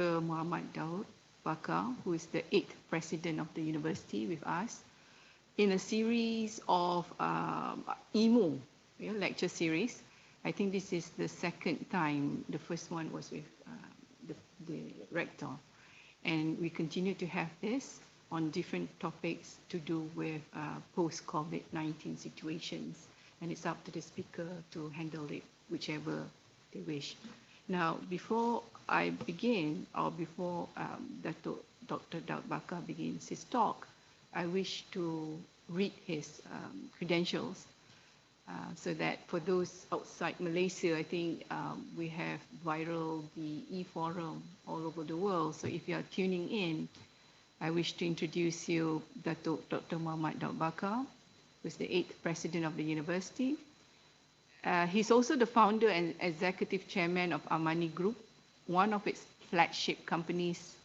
Dr. Daud Bakar, who is the 8th president of the university with us, in a series of IIMU lecture series. I think this is the second time. The first one was with the Rector. And we continue to have this on different topics to do with post-COVID-19 situations. And it's up to the speaker to handle it, whichever they wish. Now, before I begin, or before Datuk Dr. Daud Bakar begins his talk, I wish to read his credentials so that for those outside Malaysia, I think we have viral the e-forum all over the world. So if you are tuning in, I wish to introduce you Datuk Dr. Daud Bakar, who is the 8th president of the university. He's also the founder and executive chairman of Amani Group, one of its flagship companies,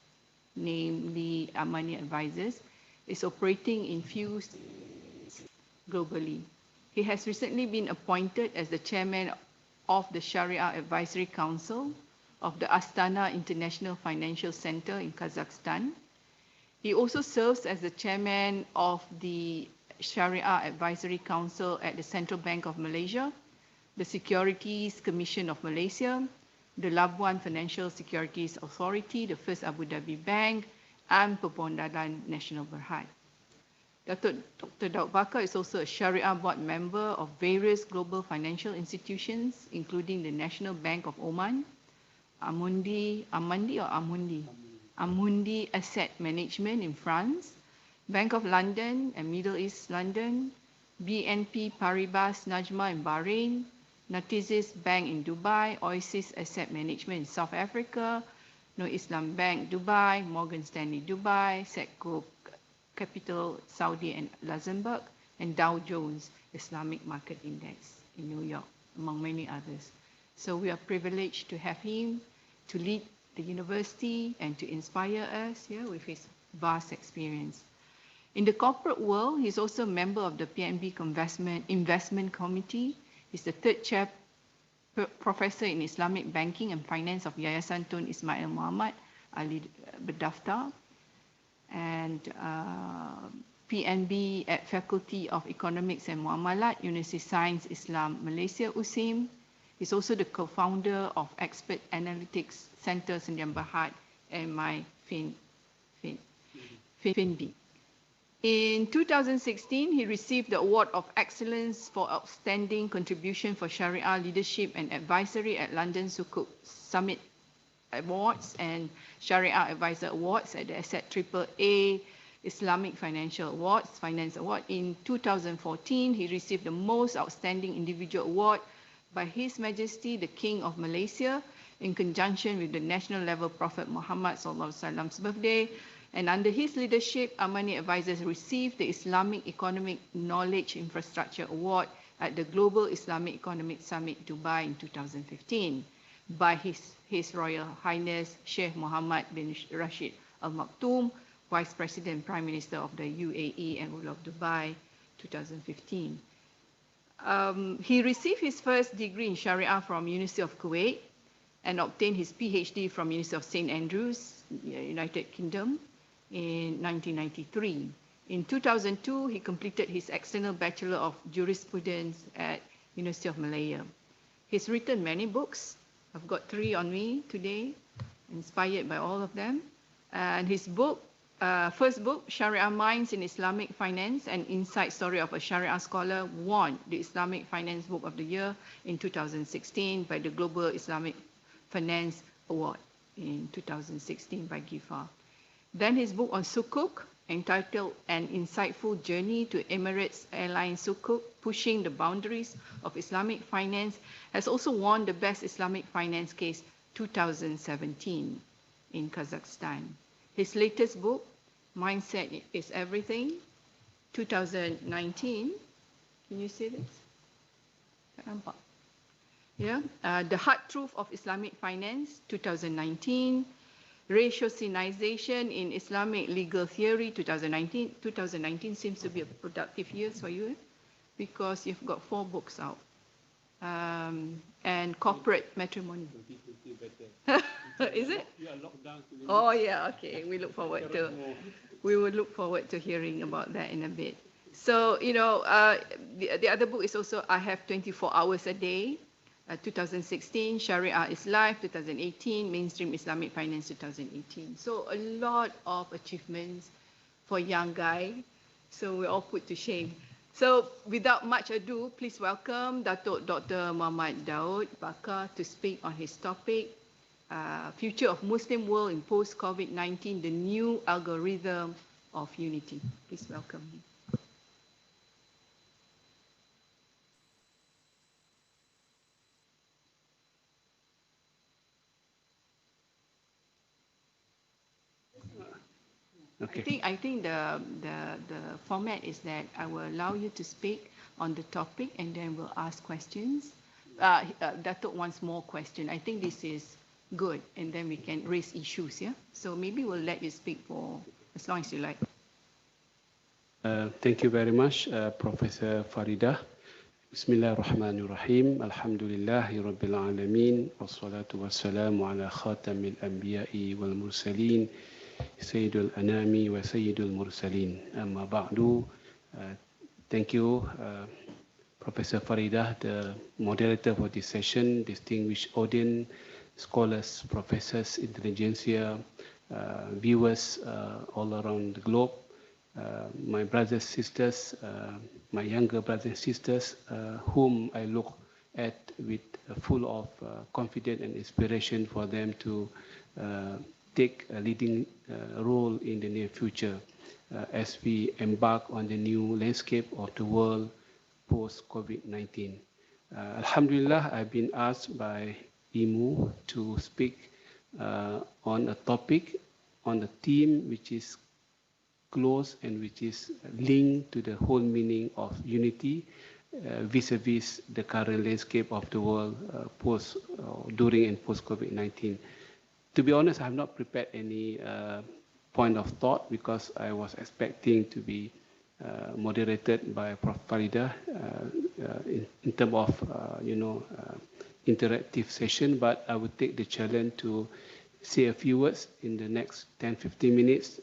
namely Amani Advisors, is operating in few globally. He has recently been appointed as the chairman of the Sharia Advisory Council of the Astana International Financial Center in Kazakhstan. He also serves as the chairman of the Sharia Advisory Council at the Central Bank of Malaysia, the Securities Commission of Malaysia, the Labuan Financial Securities Authority, the First Abu Dhabi Bank, and Perbondalan Nasional Berhad. Dr. Daud Bakar is also a Sharia board member of various global financial institutions, including the National Bank of Oman, Amundi Asset Management in France, Bank of London and Middle East London, BNP Paribas Najma in Bahrain, Natizis Bank in Dubai, Oasis Asset Management in South Africa, No Islam Bank Dubai, Morgan Stanley Dubai, Setco Capital Saudi and Luxembourg, and Dow Jones Islamic Market Index in New York, among many others. So we are privileged to have him to lead the university and to inspire us with his vast experience. In the corporate world, he's also a member of the PNB Investment Committee. He's the 3rd chair professor in Islamic Banking and Finance of Yayasan Tun Ismail Muhammad Ali Berdaftar, and PNB at Faculty of Economics and Muamalat, University Science Islam Malaysia, USIM. He's also the co-founder of Expert Analytics Center Sdn Bhd and FinB. In 2016, he received the Award of Excellence for Outstanding Contribution for Sharia Leadership and Advisory at London Sukuk Summit Awards and Sharia Advisor Awards at the Asset AAA Islamic Financial Awards, Finance Award. In 2014, he received the Most Outstanding Individual Award by His Majesty, the King of Malaysia, in conjunction with the National Level Prophet Muhammad Sallallahu birthday. And under his leadership, Amani Advisors received the Islamic Economic Knowledge Infrastructure Award at the Global Islamic Economic Summit Dubai in 2015 by His Royal Highness Sheikh Mohammed bin Rashid Al Maktoum, Vice President and Prime Minister of the UAE and ruler of Dubai, 2015. He received his first degree in Sharia from University of Kuwait and obtained his PhD from University of St. Andrews, United Kingdom, in 1993. In 2002, he completed his external Bachelor of Jurisprudence at University of Malaya. He's written many books. I've got 3 on me today, inspired by all of them. And his book, first book, Sharia Minds in Islamic Finance, an Inside Story of a Sharia Scholar, won the Islamic Finance Book of the Year in 2016 by the Global Islamic Finance Award in 2016 by GIFA. Then his book on Sukuk, entitled An Insightful Journey to Emirates Airline Sukuk, Pushing the Boundaries of Islamic Finance, has also won the Best Islamic Finance Case 2017 in Kazakhstan. His latest book, Mindset is Everything, 2019. Can you see this? Yeah. The Hard Truth of Islamic Finance, 2019. Ratiocinization in Islamic Legal Theory, 2019. 2019 seems to be a productive year for you because you've got 4 books out. And Corporate Matrimony. Is it? You are locked down. Oh, yeah, okay. We will look forward to hearing about that in a bit. So, the other book is also I Have 24 Hours a Day, 2016, Sharia is Life, 2018, Mainstream Islamic Finance, 2018. So a lot of achievements for a young guy. So we're all put to shame. So without much ado, please welcome Datuk Dr. Muhammad Daud Bakar to speak on his topic, Future of Muslim World in Post-COVID-19, the New Algorithm of Unity. Please welcome him. Okay. I think the format is that I will allow you to speak on the topic and then we'll ask questions. Datuk wants more question. I think this is good and then we can raise issues, yeah? So maybe we'll let you speak for as long as you like. Thank you very much, Professor Faridah. Bismillahirrahmanirrahim. Alhamdulillahi Rabbil Alameen. Wassalatu wassalamu ala khatamil anbiya'i wal mursaleen. Sayyidul Anami wa Sayyidul Mursaleen. Amma ba'du. Thank you, Professor Faridah, the moderator for this session, distinguished audience, scholars, professors, intelligentsia, viewers all around the globe, my brothers, sisters, my younger brothers and sisters, whom I look at with full of confidence and inspiration for them to take a leading role in the near future as we embark on the new landscape of the world post-COVID-19. Alhamdulillah, I've been asked by IIMU to speak on a topic, on a theme which is close and which is linked to the whole meaning of unity vis-a-vis the current landscape of the world during and post-COVID-19. To be honest, I have not prepared any point of thought because I was expecting to be moderated by Prof. Faridah in terms of, interactive session, but I would take the challenge to say a few words in the next 10-15 minutes,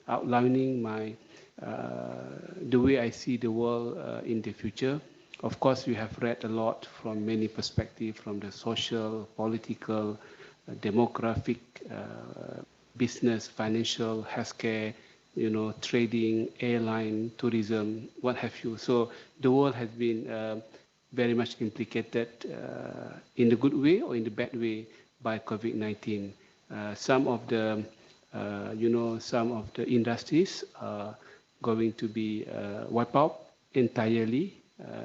outlining the way I see the world in the future. Of course, we have read a lot from many perspectives, from the social, political, demographic, business, financial, healthcare, trading, airline, tourism, what have you. So the world has been very much implicated in the good way or in the bad way by COVID-19. Some of the industries are going to be wiped out entirely,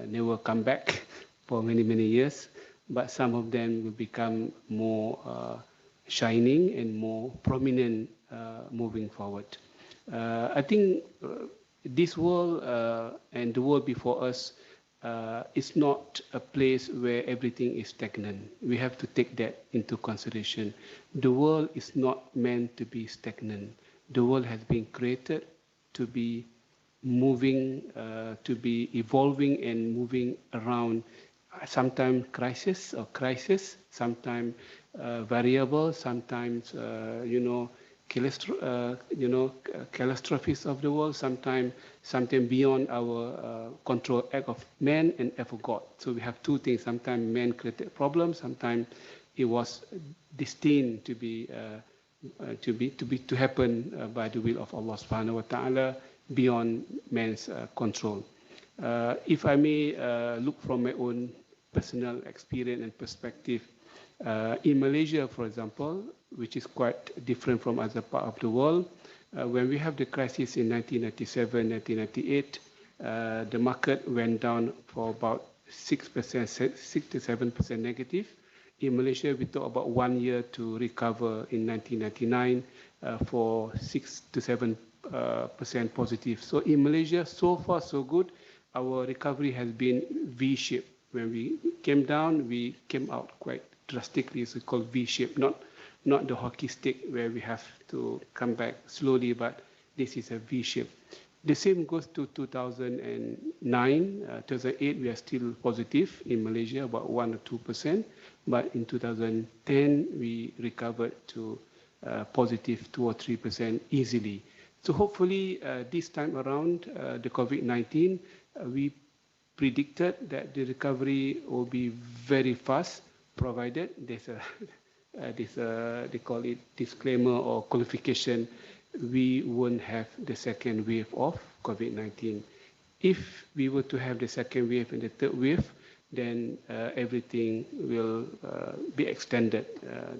never come back for many, many years. But some of them will become more shining and more prominent moving forward. I think this world and the world before us is not a place where everything is stagnant. We have to take that into consideration. The world is not meant to be stagnant. The world has been created to be moving, to be evolving and moving around. Sometimes crisis, sometimes variable, sometimes catastrophes of the world, sometimes beyond our control, act of man and act of God. So we have two things. Sometimes man created problems. Sometimes it was destined to happen by the will of Allah Subhanahu wa Taala, beyond man's control. If I may look from my own personal experience and perspective, in Malaysia, for example, which is quite different from other parts of the world, when we have the crisis in 1997, 1998, the market went down for about 6%, 6 to 7% negative. In Malaysia, we took about 1 year to recover in 1999 for 6 to 7% positive. So in Malaysia, so far so good. Our recovery has been V-shaped. When we came down, we came out quite drastically. It's called V-shape, not the hockey stick where we have to come back slowly, but this is a V-shape. The same goes to 2009, 2008, we are still positive in Malaysia, about 1 or 2%. But in 2010, we recovered to positive 2 or 3% easily. So hopefully this time around, the COVID-19, we predicted that the recovery will be very fast, provided there's a, they call it disclaimer or qualification, we won't have the second wave of COVID-19. If we were to have the second wave and the third wave, then everything will be extended.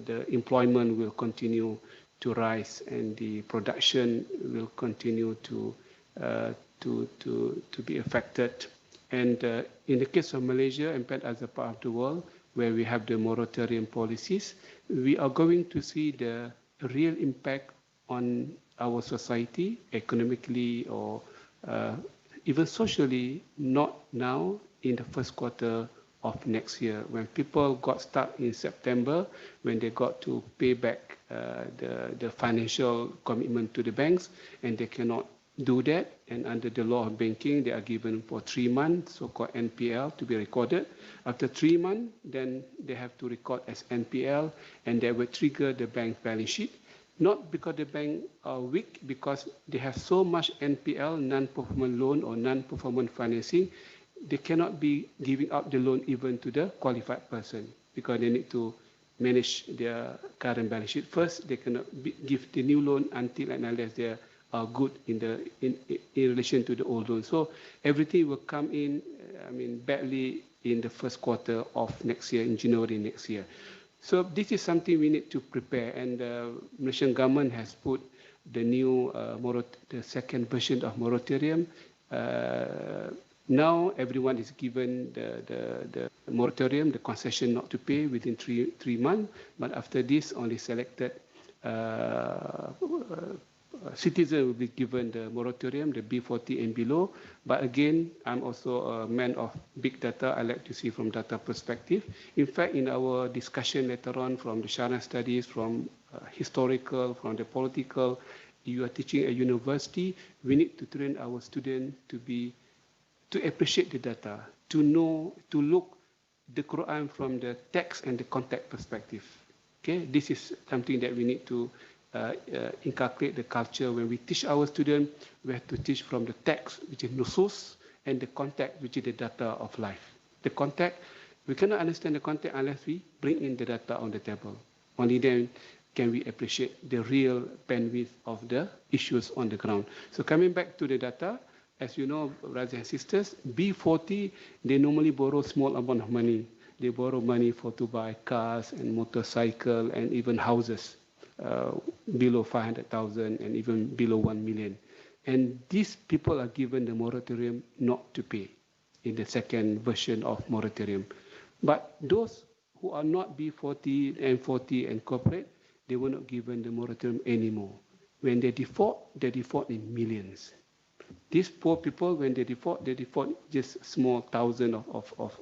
The employment will continue to rise, and the production will continue to be affected. And in the case of Malaysia and other part of the world, where we have the moratorium policies, we are going to see the real impact on our society, economically or even socially, not now, in the first quarter of next year. When people got stuck in September, when they got to pay back the financial commitment to the banks, and they cannot do that, and under the law of banking, they are given for 3 months, so-called NPL, to be recorded. After 3 months, then they have to record as NPL, and that will trigger the bank balance sheet. Not because the bank are weak, because they have so much NPL, non-performing loan or non-performing financing, they cannot be giving out the loan even to the qualified person, because they need to manage their current balance sheet first. They cannot give the new loan until and unless they are good in relation to the old loan. So everything will come in, badly in the first quarter of next year, in January next year. So this is something we need to prepare, and the Malaysian government has put the new the second version of moratorium. Now everyone is given the moratorium, the concession not to pay within three months. But after this, only selected citizens will be given the moratorium, the B40 and below. But again, I'm also a man of big data. I like to see from data perspective. In fact, in our discussion later on, from the Sharia studies, from historical, from the political, you are teaching a university, we need to train our students to appreciate the data, to know, to look the Quran from the text and the context perspective. Okay, this is something that we need to inculcate the culture. When we teach our students, we have to teach from the text, which is nusus, and the context, which is the data of life. The context, we cannot understand the context unless we bring in the data on the table. Only then can we appreciate the real bandwidth of the issues on the ground. So coming back to the data, as you know, brothers and sisters, B40, they normally borrow small amount of money. They borrow money to buy cars and motorcycle and even houses. Below 500,000 and even below 1 million. And these people are given the moratorium not to pay in the second version of moratorium. But those who are not B40, M40 and corporate, they were not given the moratorium anymore. When they default in millions. These poor people, when they default just small thousand of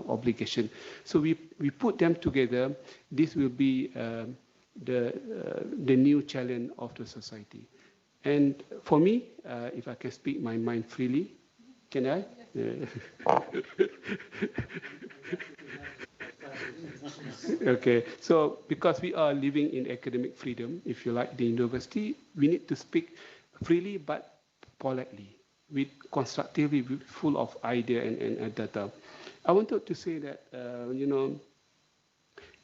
obligation. So we put them together. This will be the new challenge of the society. And for me, if I can speak my mind freely, can I? Okay, so because we are living in academic freedom, if you like, the university, we need to speak freely but politely, with constructively, full of idea and data. I wanted to say that,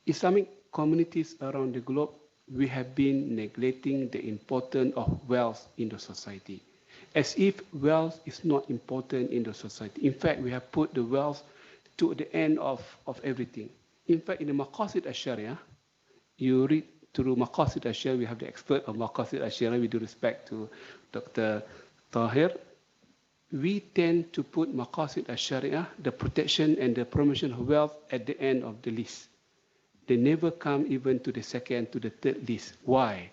Islamic communities around the globe, we have been neglecting the importance of wealth in the society, as if wealth is not important in the society. In fact, we have put the wealth to the end of everything. In fact, in the maqasid al-sharia, you read through maqasid al-sharia, we have the expert of maqasid al-sharia, with due respect to Dr. Tahir. We tend to put maqasid al-sharia, the protection and the promotion of wealth, at the end of the list. They never come even to the second, to the third list. Why?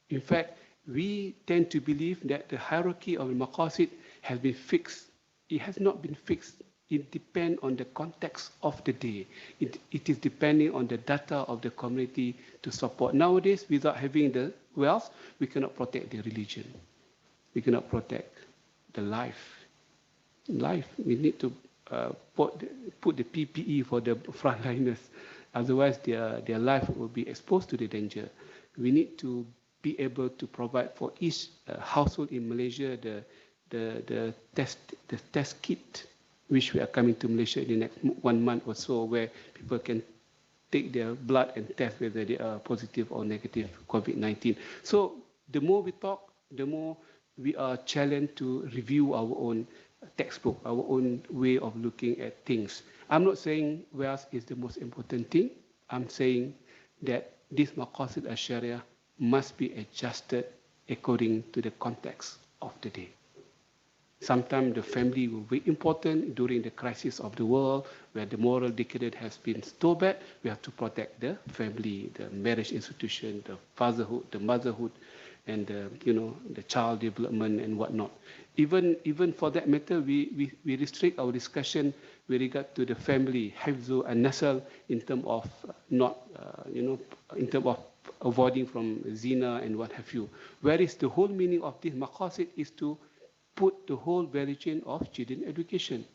In fact, we tend to believe that the hierarchy of maqasid has been fixed. It has not been fixed. It depends on the context of the day. It is depending on the data of the community to support. Nowadays, without having the wealth, we cannot protect the religion. We cannot protect the life. We need to put the PPE for the frontliners. Otherwise, their life will be exposed to the danger. We need to be able to provide for each household in Malaysia the test kit, which we are coming to Malaysia in the next 1 month or so, where people can take their blood and test whether they are positive or negative COVID-19. So the more we talk, the more we are challenged to review our own textbook, our own way of looking at things. I'm not saying wealth is the most important thing. I'm saying that this maqasid al-sharia must be adjusted according to the context of the day. Sometimes the family will be important during the crisis of the world, where the moral decadence has been so bad. We have to protect the family, the marriage institution, the fatherhood, the motherhood, and the child development and whatnot. Even for that matter, we restrict our discussion with regard to the family, hifzu and nasal, in terms of in terms of avoiding from zina and what have you. Whereas the whole meaning of this maqasid is to put the whole value chain of children education,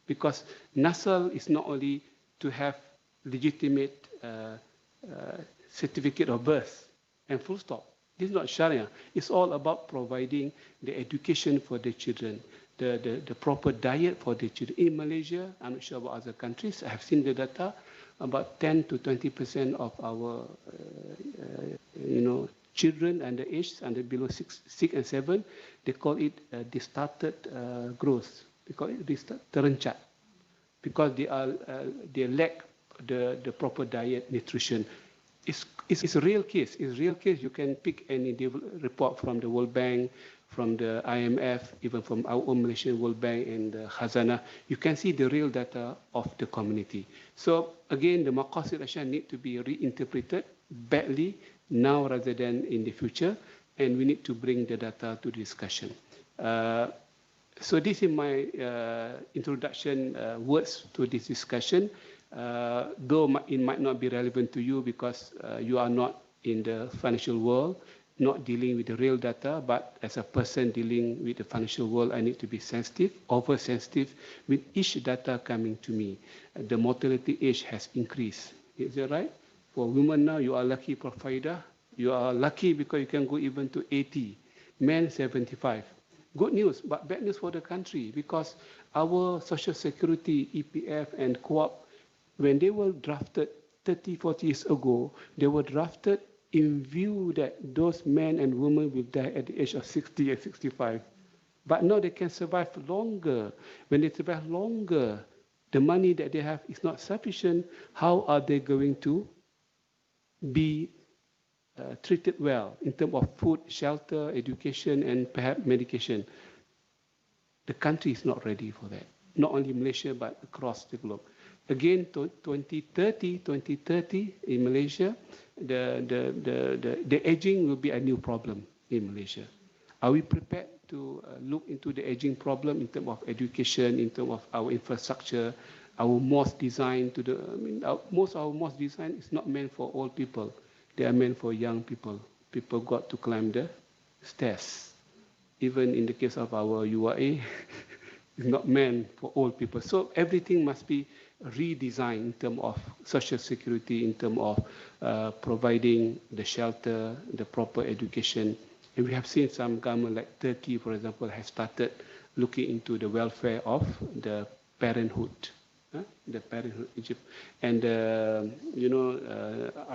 because nasal is not only to have legitimate certificate of birth and full stop. This is not Sharia. It's all about providing the education for the children, the proper diet for the children. In Malaysia, I'm not sure about other countries, I have seen the data, about 10 to 20% of our children under age, under below 6 and 7, they call it distorted growth. They call it terencat, because they lack the proper diet, nutrition. It's a real case. It's a real case. You can pick any report from the World Bank, from the IMF, even from our own Malaysian World Bank and the Khazanah. You can see the real data of the community. So again, the maqasid al-sharia need to be reinterpreted badly now rather than in the future, and we need to bring the data to discussion. So this is my introduction words to this discussion. Though it might not be relevant to you because you are not in the financial world, not dealing with the real data, but as a person dealing with the financial world, I need to be sensitive, oversensitive with each data coming to me. The mortality age has increased. Is that right? For women now, you are lucky, Prof. Faridah. You are lucky because you can go even to 80. Men, 75. Good news, but bad news for the country, because our Social Security, EPF and Co-op, when they were drafted 30, 40 years ago, they were drafted in view that those men and women will die at the age of 60 and 65. But now they can survive longer. When they survive longer, the money that they have is not sufficient. How are they going to be treated well in terms of food, shelter, education, and perhaps medication? The country is not ready for that. Not only Malaysia, but across the globe. Again, 2030 in Malaysia, the aging will be a new problem in Malaysia. Are we prepared to look into the aging problem in terms of education, in terms of our infrastructure, our mosque design? Most of our mosque design is not meant for old people. They are meant for young people. People got to climb the stairs. Even in the case of our UAE, it's not meant for old people. So everything must be redesigned in terms of social security, in terms of providing the shelter, the proper education. And we have seen some government like Turkey, for example, has started looking into the welfare of the parenthood. The parenthood Egypt. And, I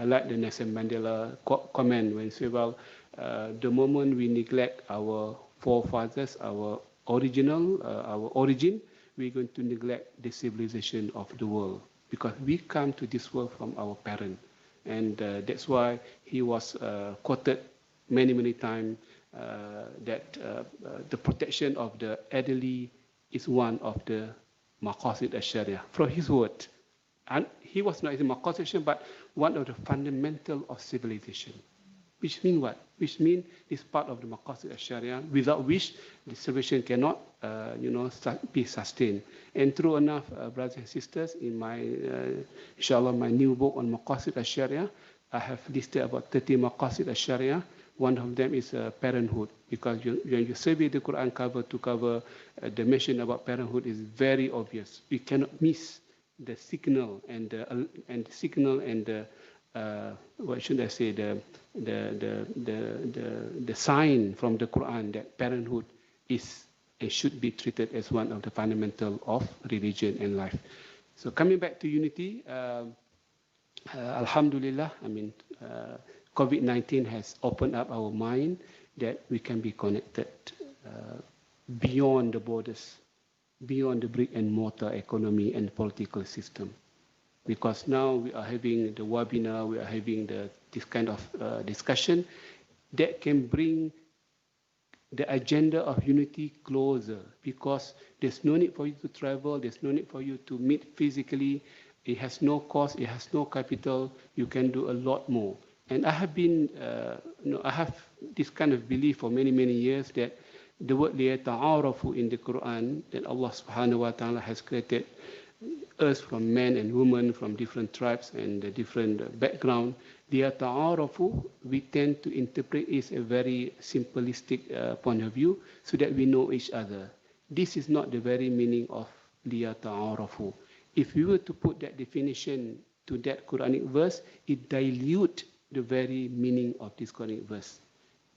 like the Nelson Mandela comment when he said, well, the moment we neglect our forefathers, our origin, we're going to neglect the civilization of the world, because we come to this world from our parent. And that's why he was quoted many times that the protection of the elderly is one of the maqasid al-sharia, from his word. And he was not in maqasid, but one of the fundamental of civilization. Which means what? Which means it's part of the maqasid al-sharia, without which the civilization cannot, be sustained. And true enough, brothers and sisters, in my, inshallah, my new book on maqasid al-sharia, I have listed about 30 maqasid al-sharia. One of them is parenthood, because when you survey the Quran cover to cover, the mention about parenthood is very obvious. We cannot miss the signal and the what should I say, the sign from the Quran that parenthood is and should be treated as one of the fundamental of religion and life. So coming back to unity, Alhamdulillah, I mean, COVID-19 has opened up our mind that we can be connected beyond the borders, beyond the brick and mortar economy and political system. Because now we are having the webinar, we are having this kind of discussion that can bring the agenda of unity closer, because there's no need for you to travel, there's no need for you to meet physically, it has no cost, it has no capital, you can do a lot more. And I have been, I have this kind of belief for many, many years that the word لِيَتَعَارَفُوا in the Quran, that Allah subhanahu wa ta'ala has created us from men and women from different tribes and different background. لِيَتَعَارَفُوا, we tend to interpret it as a very simplistic point of view, so that we know each other. This is not the very meaning of لِيَتَعَارَفُوا. If we were to put that definition to that Quranic verse, it dilutes the very meaning of this Quranic verse.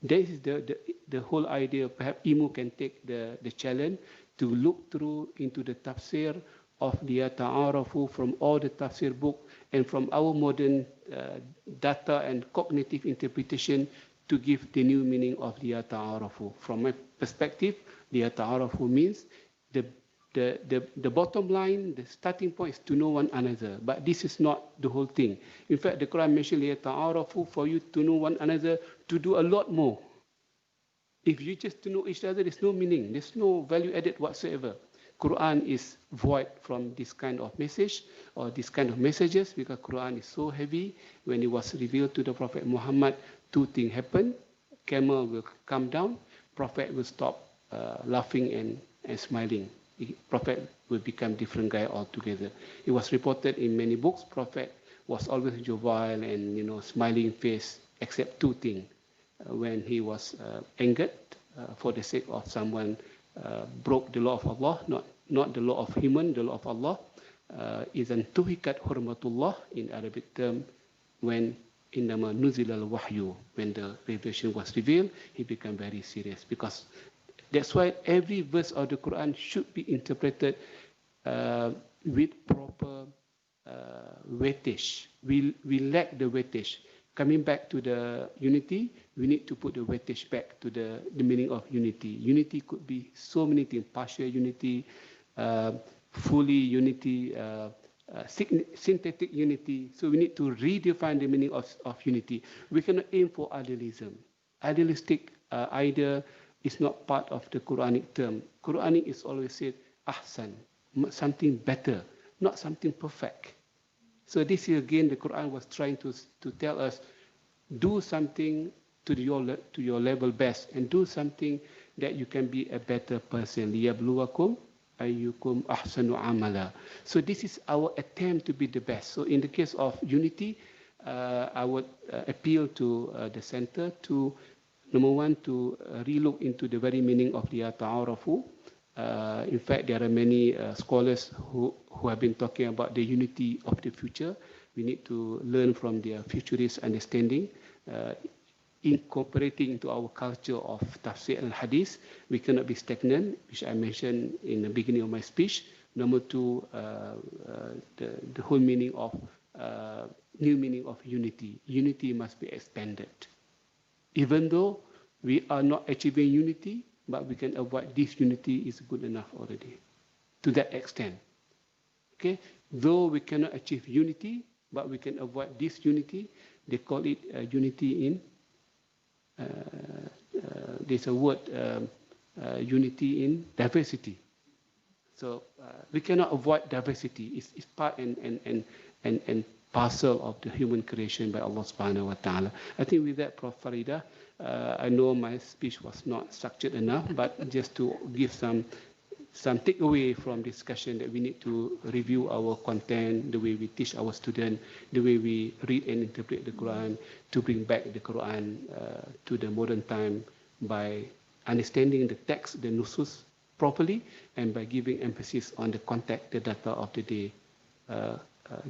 This is the whole idea. Perhaps IIMU can take the challenge to look through into the tafsir of liyata'arafu from all the tafsir book and from our modern data and cognitive interpretation to give the new meaning of liyata'arafu. From my perspective, liyata'arafu means the bottom line, the starting point is to know one another. But this is not the whole thing. In fact, the Quran mentioned liyata'arafu, for you to know one another, to do a lot more. If you just to know each other, there's no meaning, there's no value added whatsoever. Quran is void from this kind of message or this kind of messages, because Quran is so heavy. When it was revealed to the Prophet Muhammad, two things happened. Camel will come down, Prophet will stop laughing and smiling. Prophet will become different guy altogether. It was reported in many books, Prophet was always jovial and smiling face, except two things. When he was angered for the sake of someone broke the law of Allah, not the law of human, the law of Allah, إِذَنْ تُهِكَتْ حُرْمَةُ in Arabic term, when إِنَّمَا نُزِلَ الْوَحْيُ, when the revelation was revealed, he became very serious. Because that's why every verse of the Quran should be interpreted with proper weightage. We lack the weightage. Coming back to the unity, we need to put the weightage back to the meaning of unity. Unity could be so many things: partial unity, fully unity, synthetic unity. So we need to redefine the meaning of unity. We cannot aim for idealism. Idealistic idea is not part of the Quranic term. Quranic is always said ahsan, something better, not something perfect. So this is again the Quran was trying to tell us, do something to your level best, and do something that you can be a better person. لِيَبْلُوَكُمْ أَيُّكُمْ أَحْسَنُ عَمَلًا. So this is our attempt to be the best. So in the case of unity, I would appeal to the center to, number one, to relook into the very meaning of liyata'arafu. In fact, there are many scholars who have been talking about the unity of the future. We need to learn from their futurist understanding, incorporating into our culture of tafsir and hadith. We cannot be stagnant, which I mentioned in the beginning of my speech. Number two, the whole meaning of, new meaning of unity. Unity must be expanded. Even though we are not achieving unity, but we can avoid disunity is good enough already, to that extent. Okay, though we cannot achieve unity, but we can avoid disunity. They call it unity in, there's a word, unity in diversity. So we cannot avoid diversity. It's part and parcel of the human creation by Allah subhanahu wa ta'ala. I think with that, Prof. Faridah, I know my speech was not structured enough, but just to give some some takeaway from discussion that we need to review our content, the way we teach our students, the way we read and interpret the Quran, to bring back the Quran to the modern time by understanding the text, the nusus properly, and by giving emphasis on the context, the data of the day,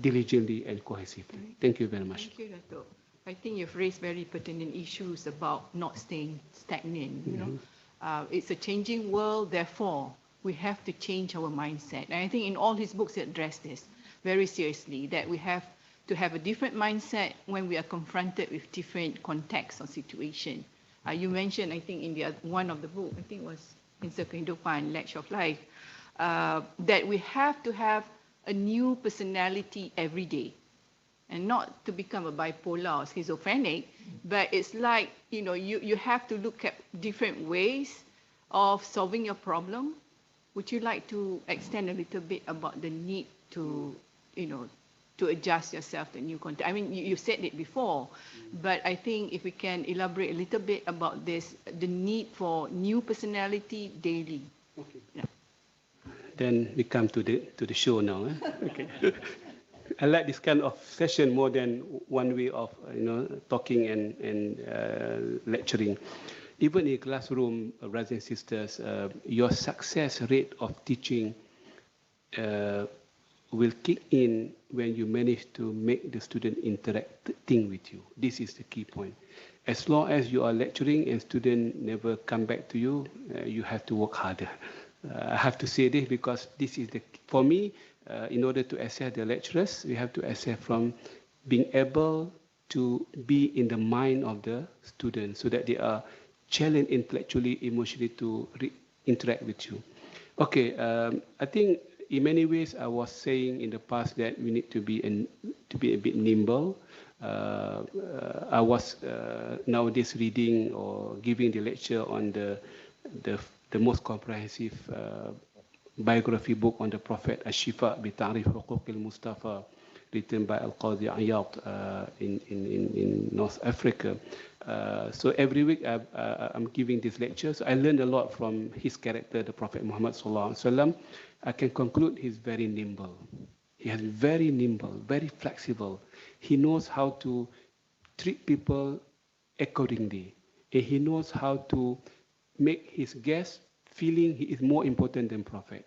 diligently and cohesively. Thank you very much. Thank you, Datuk. I think you've raised very pertinent issues about not staying stagnant. You know, it's a changing world, therefore we have to change our mindset. And I think in all his books he addressed this very seriously, that we have to have a different mindset when we are confronted with different contexts or situation. You mentioned, I think, in the one of the book, I think it was Insert Kehidupan, Ledge of Life, that we have to have a new personality every day. And not to become a bipolar or schizophrenic, but it's like, you know, you have to look at different ways of solving your problem. Would you like to extend a little bit about the need to, you know, to adjust yourself to new content? I mean, you said it before, but I think if we can elaborate a little bit about this, the need for new personality daily. Okay. Yeah. Then we come to the show now. Okay. I like this kind of session more than one way of talking and lecturing. Even in classroom, brothers and sisters, your success rate of teaching will kick in when you manage to make the student interacting with you. This is the key point. As long as you are lecturing and student never come back to you, you have to work harder. I have to say this because this is for me, in order to assess the lecturers, we have to assess from being able to be in the mind of the students so that they are challenged intellectually, emotionally to interact with you. Okay, I think in many ways I was saying in the past that we need to be a bit nimble. I was nowadays reading or giving the lecture on the most comprehensive biography book on the Prophet, Al-Shifa bi Ta'rif Huquq al-Mustafa, written by Al-Qadi Ayad in North Africa. So every week I'm giving these lectures. I learned a lot from his character, the Prophet Muhammad Sallallahu Alaihi Wasallam. I can conclude he's very nimble. He is very nimble, very flexible. He knows how to treat people accordingly. And he knows how to make his guests feeling he is more important than Prophet.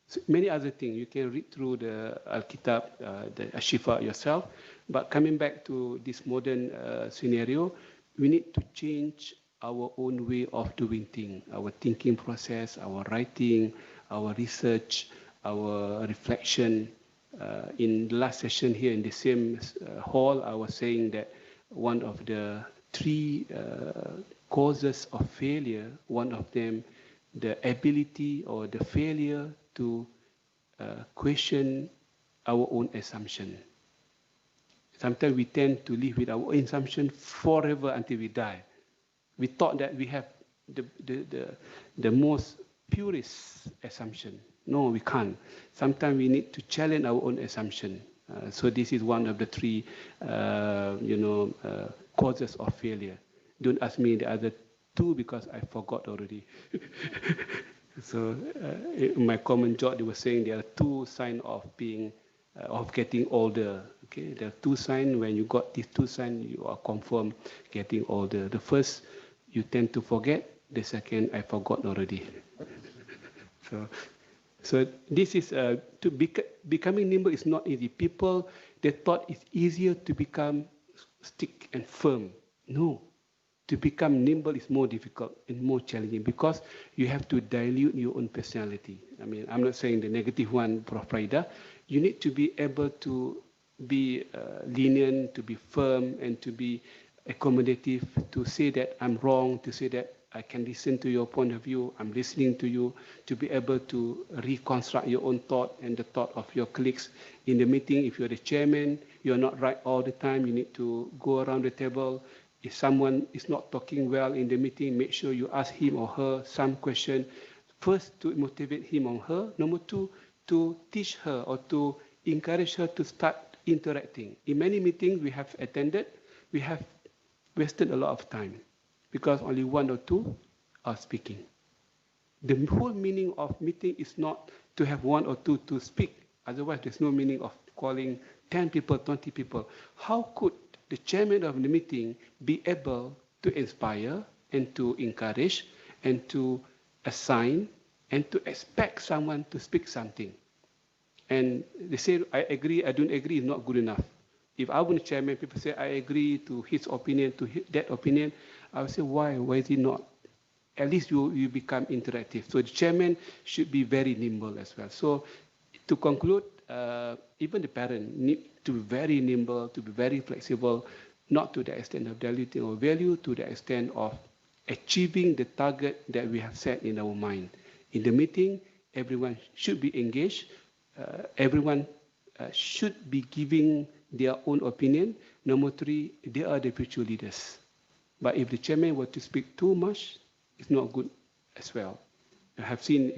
So many other things. You can read through the Al-Kitab, the Al-Shifa yourself. But coming back to this modern scenario, we need to change our own way of doing things, our thinking process, our writing, our research, our reflection. In the last session here in the same hall, I was saying that one of the three causes of failure, one of them, the ability or the failure to question our own assumption. Sometimes we tend to live with our own assumption forever until we die. We thought that we have the most purest assumption. No, we can't. Sometimes we need to challenge our own assumption. So this is one of the three, causes of failure. Don't ask me the other two because I forgot already. So in my common job, they were saying there are two signs of getting older. Okay, there are two signs. When you got these two signs, you are confirmed getting older. The first, you tend to forget. The second, I forgot already. So this is becoming nimble is not easy. People, they thought it's easier to become stick and firm. No. To become nimble is more difficult and more challenging because you have to dilute your own personality. I mean, I'm not saying the negative one, Prof. Faridah. You need to be able to be lenient, to be firm, and to be accommodative, to say that I'm wrong, to say that I can listen to your point of view, I'm listening to you, to be able to reconstruct your own thought and the thought of your colleagues in the meeting. If you're the chairman, you're not right all the time, you need to go around the table. If someone is not talking well in the meeting, make sure you ask him or her some question. First, to motivate him or her. Number two, to teach her or to encourage her to start interacting. In many meetings we have attended, we have wasted a lot of time because only one or two are speaking. The whole meaning of meeting is not to have one or two to speak. Otherwise, there's no meaning of calling 10 people, 20 people. How could the chairman of the meeting be able to inspire and to encourage and to assign and to expect someone to speak something? And they say, I agree, I don't agree is not good enough. If I were the chairman, people say, I agree to his opinion, to that opinion. I would say, why? Why is it not? At least you become interactive. So the chairman should be very nimble as well. So to conclude, even the parent need to be very nimble, to be very flexible, not to the extent of diluting our value, to the extent of achieving the target that we have set in our mind. In the meeting, everyone should be engaged. Everyone should be giving their own opinion. Number three, they are the future leaders. But if the chairman were to speak too much, it's not good as well. I have seen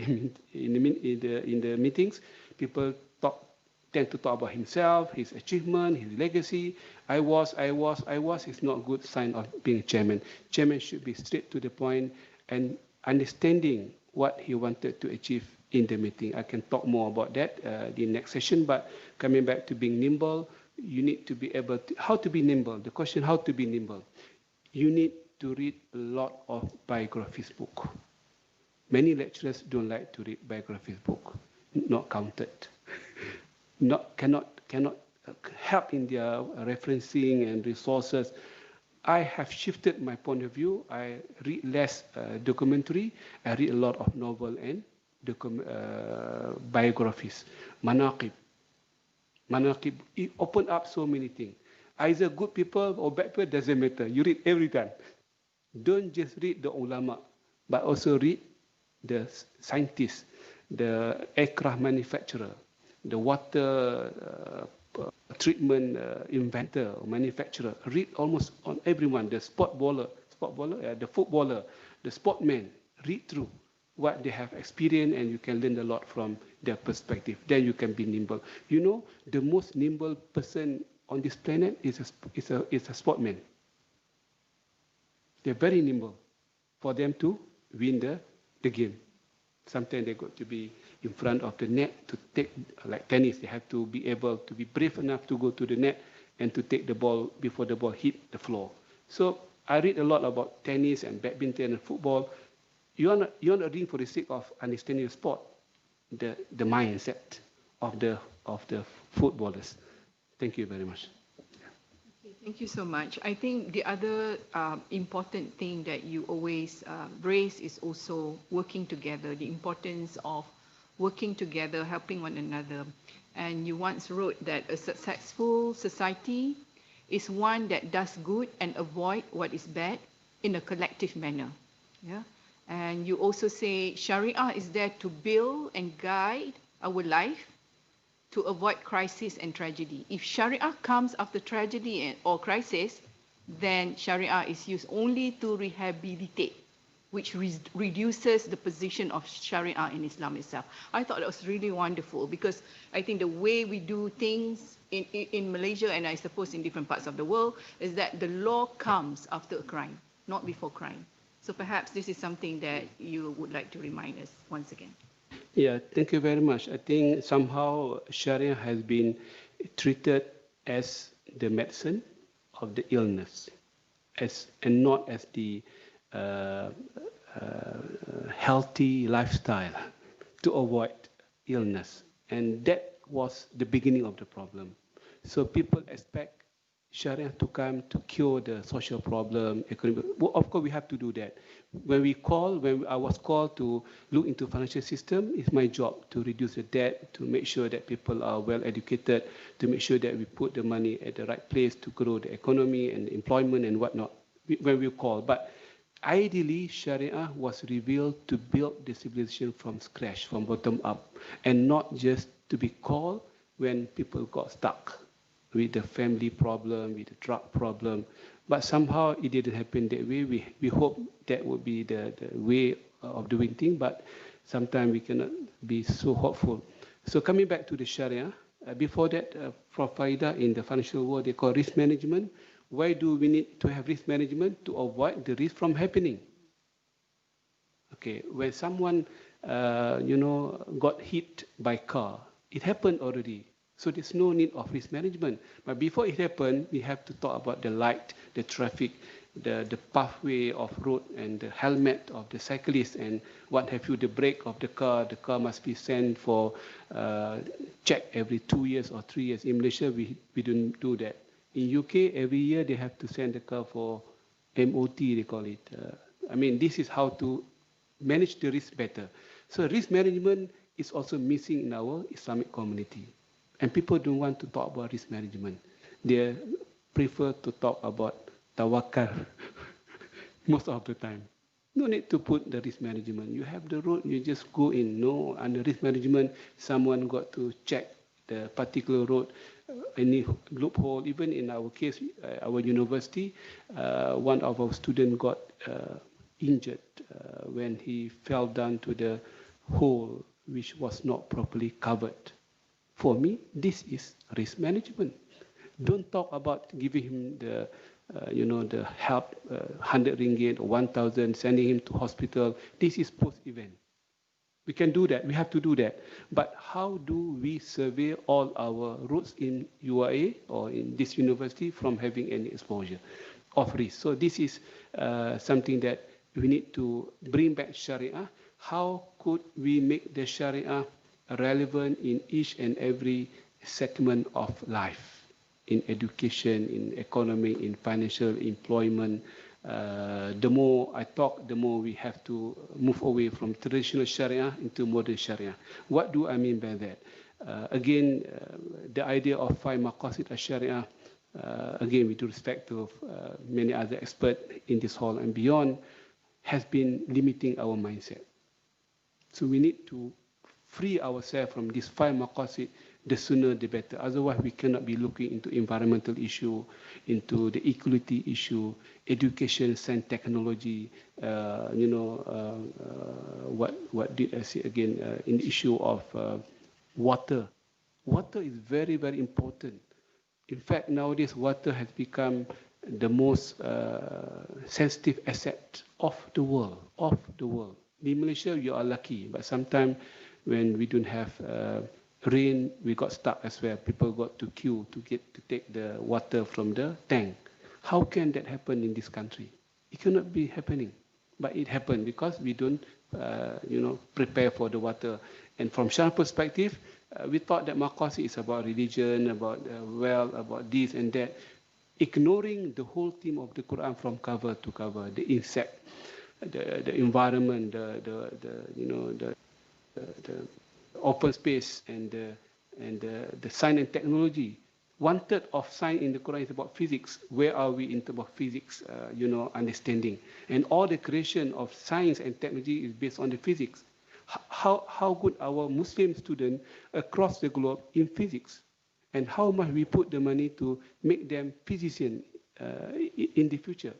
in the meetings, people tend to talk about himself, his achievement, his legacy. I was. It's not a good sign of being a chairman. Chairman should be straight to the point and understanding what he wanted to achieve in the meeting. I can talk more about that the next session, but coming back to being nimble, you need to be able to, how to be nimble. The question, how to be nimble. You need to read a lot of biographies book. Many lecturers don't like to read biographies book, not counted. Cannot help in their referencing and resources. I have shifted my point of view. I read less documentary. I read a lot of novel and biographies. Manaqib, it opened up so many things. Either good people or bad people, doesn't matter. You read every time. Don't just read the ulama, but also read the scientists, the aircraft manufacturer, the water treatment inventor or manufacturer. Read almost on everyone, the the footballer, the sportman. Read through what they have experienced, and you can learn a lot from their perspective. Then you can be nimble. You know, the most nimble person on this planet is a sportman. They're very nimble for them to win the game. Sometimes they got to be in front of the net to take, like tennis, they have to be able to be brave enough to go to the net and to take the ball before the ball hit the floor. So I read a lot about tennis and badminton and football. You are not reading for the sake of understanding the sport, the mindset of the footballers. Thank you very much. Thank you so much. I think the other important thing that you always raise is also working together, the importance of working together, helping one another. And you once wrote that a successful society is one that does good and avoid what is bad in a collective manner. Yeah. And you also say Sharia is there to build and guide our life to avoid crisis and tragedy. If Sharia comes after tragedy or crisis, then Sharia is used only to rehabilitate, which reduces the position of Sharia in Islam itself. I thought that was really wonderful, because I think the way we do things in Malaysia, and I suppose in different parts of the world, is that the law comes after a crime, not before crime. So perhaps this is something that you would like to remind us once again. Yeah, thank you very much. I think somehow Sharia has been treated as the medicine of the illness, and not as the healthy lifestyle to avoid illness. And that was the beginning of the problem. So people expect Sharia to come to cure the social problem, economic. Well, of course, we have to do that. When I was called to look into financial system, it's my job to reduce the debt, to make sure that people are well educated, to make sure that we put the money at the right place to grow the economy and employment and whatnot. When we call, but ideally, Sharia was revealed to build the civilization from scratch, from bottom up, and not just to be called when people got stuck with the family problem, with the drug problem. But somehow it didn't happen that way. We hope that would be the way of doing things, but sometimes we cannot be so hopeful. So coming back to the Sharia, before that, Prof. Faridah, in the financial world, they call risk management. Why do we need to have risk management? To avoid the risk from happening. Okay, when someone, got hit by car, it happened already. So there's no need of risk management. But before it happened, we have to talk about the light, the traffic, the pathway of road, and the helmet of the cyclist, and what have you, the brake of the car. The car must be sent for check every 2 years or 3 years. In Malaysia, we don't do that. In UK, every year they have to send the car for MOT, they call it. This is how to manage the risk better. So risk management is also missing in our Islamic community. And people don't want to talk about risk management. They prefer to talk about tawakkal most of the time. No need to put the risk management. You have the road, you just go in. No, under risk management, someone got to check the particular road, any loophole. Even in our case, our university, one of our students got injured when he fell down to the hole which was not properly covered. For me, this is risk management. Don't talk about giving him the help, 100 ringgit or 1,000, sending him to hospital. This is post-event. We can do that. We have to do that. But how do we survey all our roads in UAE or in this university from having any exposure of risk? So this is something that we need to bring back Sharia. How could we make the Sharia relevant in each and every segment of life, in education, in economy, in financial employment? The more I talk, the more we have to move away from traditional Sharia into modern Sharia. What do I mean by that? Again, the idea of 5 maqasid al-sharia, again, with respect to many other experts in this hall and beyond, has been limiting our mindset. So we need to free ourselves from these 5 maqasid, the sooner the better. Otherwise, we cannot be looking into environmental issue, into the equality issue, education, science, technology. What did I say again? In the issue of water. Water is very, very important. In fact, nowadays, water has become the most sensitive asset of the world. In Malaysia, you are lucky, but sometimes when we don't have rain, we got stuck as well. People got to queue to take the water from the tank. How can that happen in this country? It cannot be happening, but it happened because we don't, prepare for the water. And from Sharia perspective, we thought that maqasid is about religion, about wealth, about this and that, ignoring the whole theme of the Quran from cover to cover, the insect, the environment, the open space, and the science and technology. 1/3 of science in the Quran is about physics. Where are we in terms of physics, understanding? And all the creation of science and technology is based on the physics. How good our Muslim students across the globe in physics, and how much we put the money to make them physicians in the future.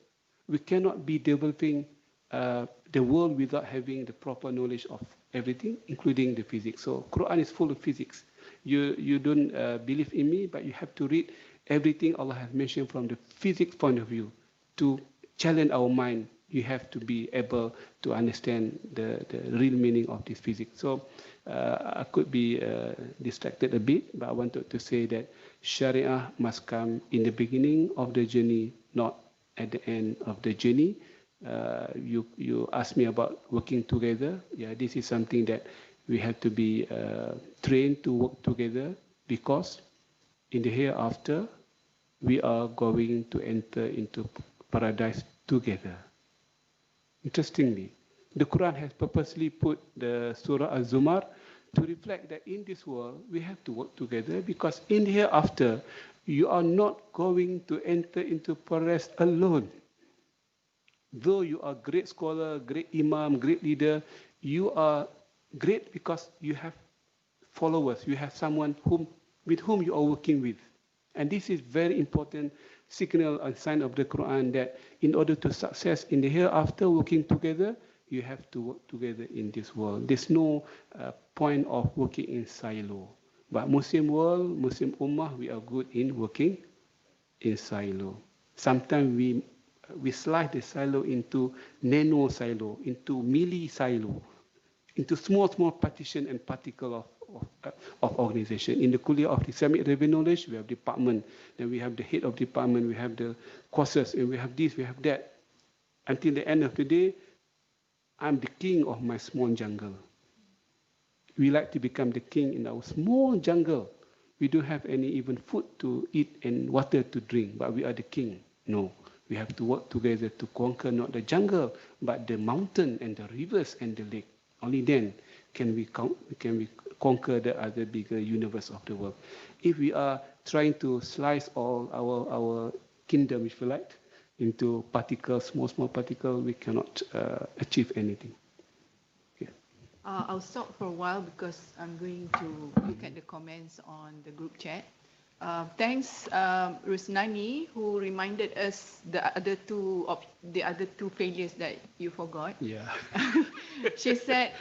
We cannot be developing the world without having the proper knowledge of everything, including the physics. So Quran is full of physics. You don't believe in me, but you have to read everything Allah has mentioned from the physics point of view to challenge our mind. You have to be able to understand the real meaning of this physics. So I could be distracted a bit, but I wanted to say that Sharia must come in the beginning of the journey, not at the end of the journey. You asked me about working together. Yeah, this is something that we have to be trained to work together, because in the hereafter, we are going to enter into paradise together. Interestingly, the Quran has purposely put the Surah Al-Zumar to reflect that in this world, we have to work together, because in the hereafter, you are not going to enter into paradise alone. Though you are great scholar, great imam, great leader, you are great because you have followers, you have someone with whom you are working with. And this is very important signal and sign of the Quran, that in order to success in the hereafter, working together, you have to work together in this world. There's no point of working in silo. But Muslim world, Muslim Ummah, we are good in working in silo. Sometimes we we slice the silo into nano silo, into milli silo, into small partition and particle of organization. In the Kuliah of Islamic Revenue Knowledge, we have department, then we have the head of department, we have the courses, and we have this, we have that. Until the end of the day, I'm the king of my small jungle. We like to become the king in our small jungle. We don't have any even food to eat and water to drink, but we are the king. No, we have to work together to conquer not the jungle, but the mountain and the rivers and the lake. Only then can we conquer the other bigger universe of the world. If we are trying to slice all our kingdom, if you like, into particles, small particles, we cannot achieve anything. Yeah. I'll stop for a while because I'm going to look at the comments on the group chat. Thanks, Rusnani, who reminded us the other two failures that you forgot. Yeah. She said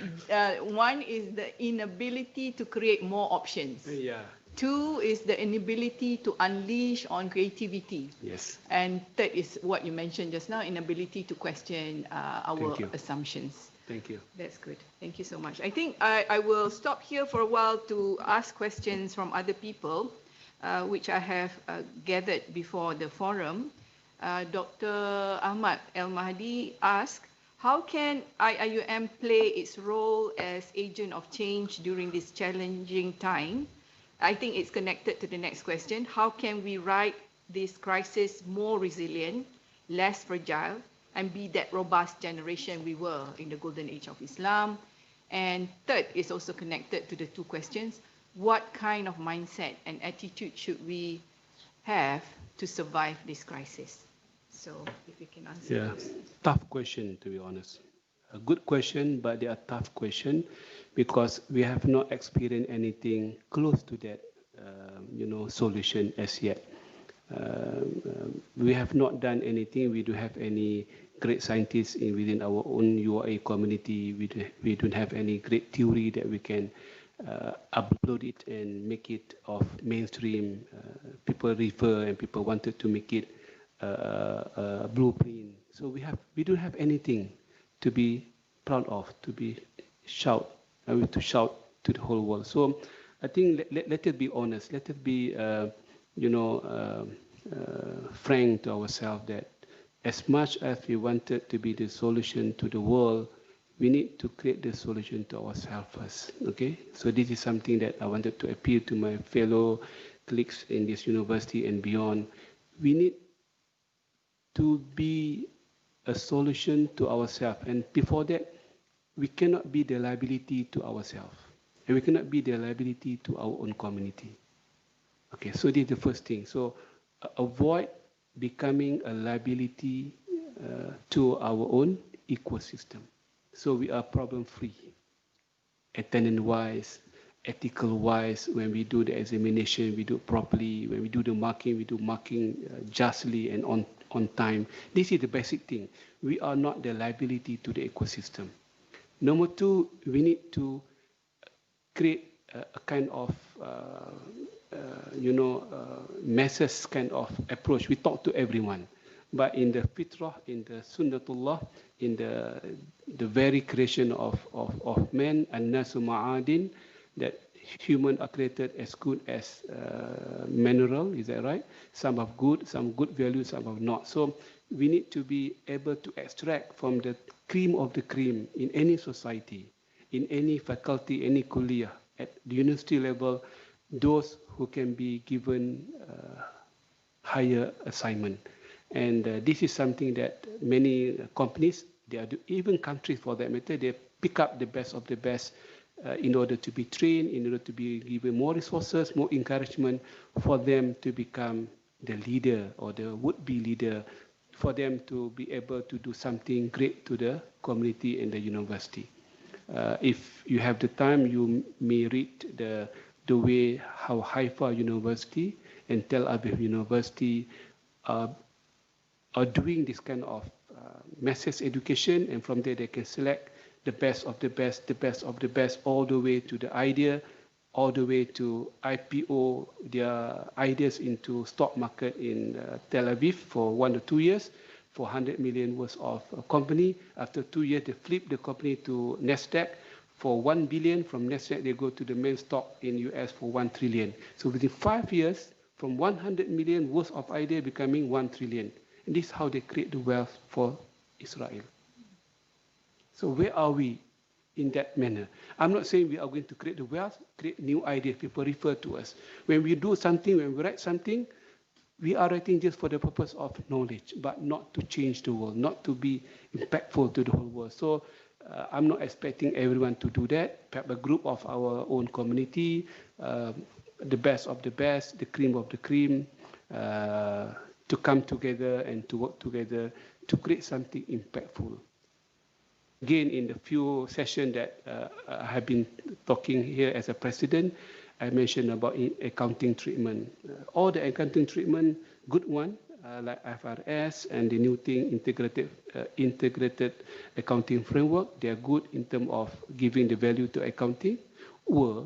one is the inability to create more options. Yeah. Two is the inability to unleash on creativity. Yes. And third is what you mentioned just now, inability to question our assumptions. Thank you. That's good. Thank you so much. I think I will stop here for a while to ask questions from other people, which I have gathered before the forum. Dr. Ahmad El-Mahdi asked, how can IIUM play its role as agent of change during this challenging time? I think it's connected to the next question. How can we ride this crisis more resilient, less fragile, and be that robust generation we were in the golden age of Islam? And third is also connected to the two questions. What kind of mindset and attitude should we have to survive this crisis? So if you can answer those. Tough question, to be honest. A good question, but they are tough question because we have not experienced anything close to that, solution as yet. We have not done anything. We don't have any great scientists within our own UIA community. We don't have any great theory that we can upload it and make it of mainstream. People refer and people wanted to make it a blueprint. So we don't have anything to be proud of, to shout to the whole world. So I think let it be honest, let it be frank to ourselves that as much as we wanted to be the solution to the world, we need to create the solution to ourselves first. Okay, so this is something that I wanted to appeal to my fellow colleagues in this university and beyond. We need to be a solution to ourselves, and before that, we cannot be the liability to ourselves, and we cannot be the liability to our own community. Okay, so this is the first thing. So avoid becoming a liability to our own ecosystem. So we are problem-free, attendance-wise, ethical-wise. When we do the examination, we do it properly. When we do the marking, we do marking justly and on time. This is the basic thing. We are not the liability to the ecosystem. Number two, we need to create a kind of, masses kind of approach. We talk to everyone. But in the fitrah, in the sunnatullah, in the very creation of man, an-nasu ma'adin, that human are created as good as mineral, is that right? Some have good, some good values, some have not. So we need to be able to extract from the cream of the cream in any society, in any faculty, any kuliah, at the university level, those who can be given higher assignment. And this is something that many companies, even countries for that matter, they pick up the best of the best in order to be trained, in order to be given more resources, more encouragement for them to become the leader or the would-be leader, for them to be able to do something great to the community and the university. If you have the time, you may read the way how Haifa University and Tel Aviv University are doing this kind of master's education, and from there they can select the best of the best, the best of the best, all the way to the idea, all the way to IPO their ideas into stock market in Tel Aviv for 1 or 2 years. for 100 million worth of a company. After 2 years, they flip the company to NASDAQ for 1 billion. From NASDAQ, they go to the main stock in US for 1 trillion. So within 5 years, from 100 million worth of idea becoming 1 trillion. And this is how they create the wealth for Israel. So where are we in that manner? I'm not saying we are going to create the wealth, create new ideas. People refer to us. When we do something, when we write something, we are writing just for the purpose of knowledge, but not to change the world, not to be impactful to the whole world. So I'm not expecting everyone to do that. Perhaps a group of our own community, the best of the best, the cream of the cream, to come together and to work together to create something impactful. Again, in the few sessions that I have been talking here as a president, I mentioned about accounting treatment. All the accounting treatment, good one, like IFRS and the new thing, integrated accounting framework, they are good in terms of giving the value to accounting, were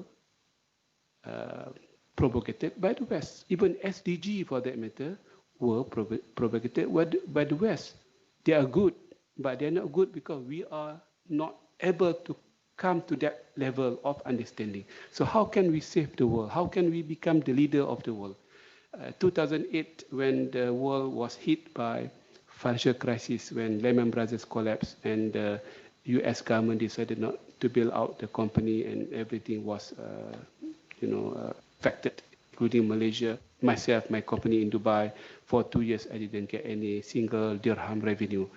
propagated by the West. Even SDG, for that matter, were propagated by the West. They are good, but they're not good because we are not able to come to that level of understanding. So how can we save the world? How can we become the leader of the world? 2008, when the world was hit by financial crisis, when Lehman Brothers collapsed and the US government decided not to bail out the company and everything was affected, including Malaysia. Myself, my company in Dubai, for 2 years, I didn't get any single dirham revenue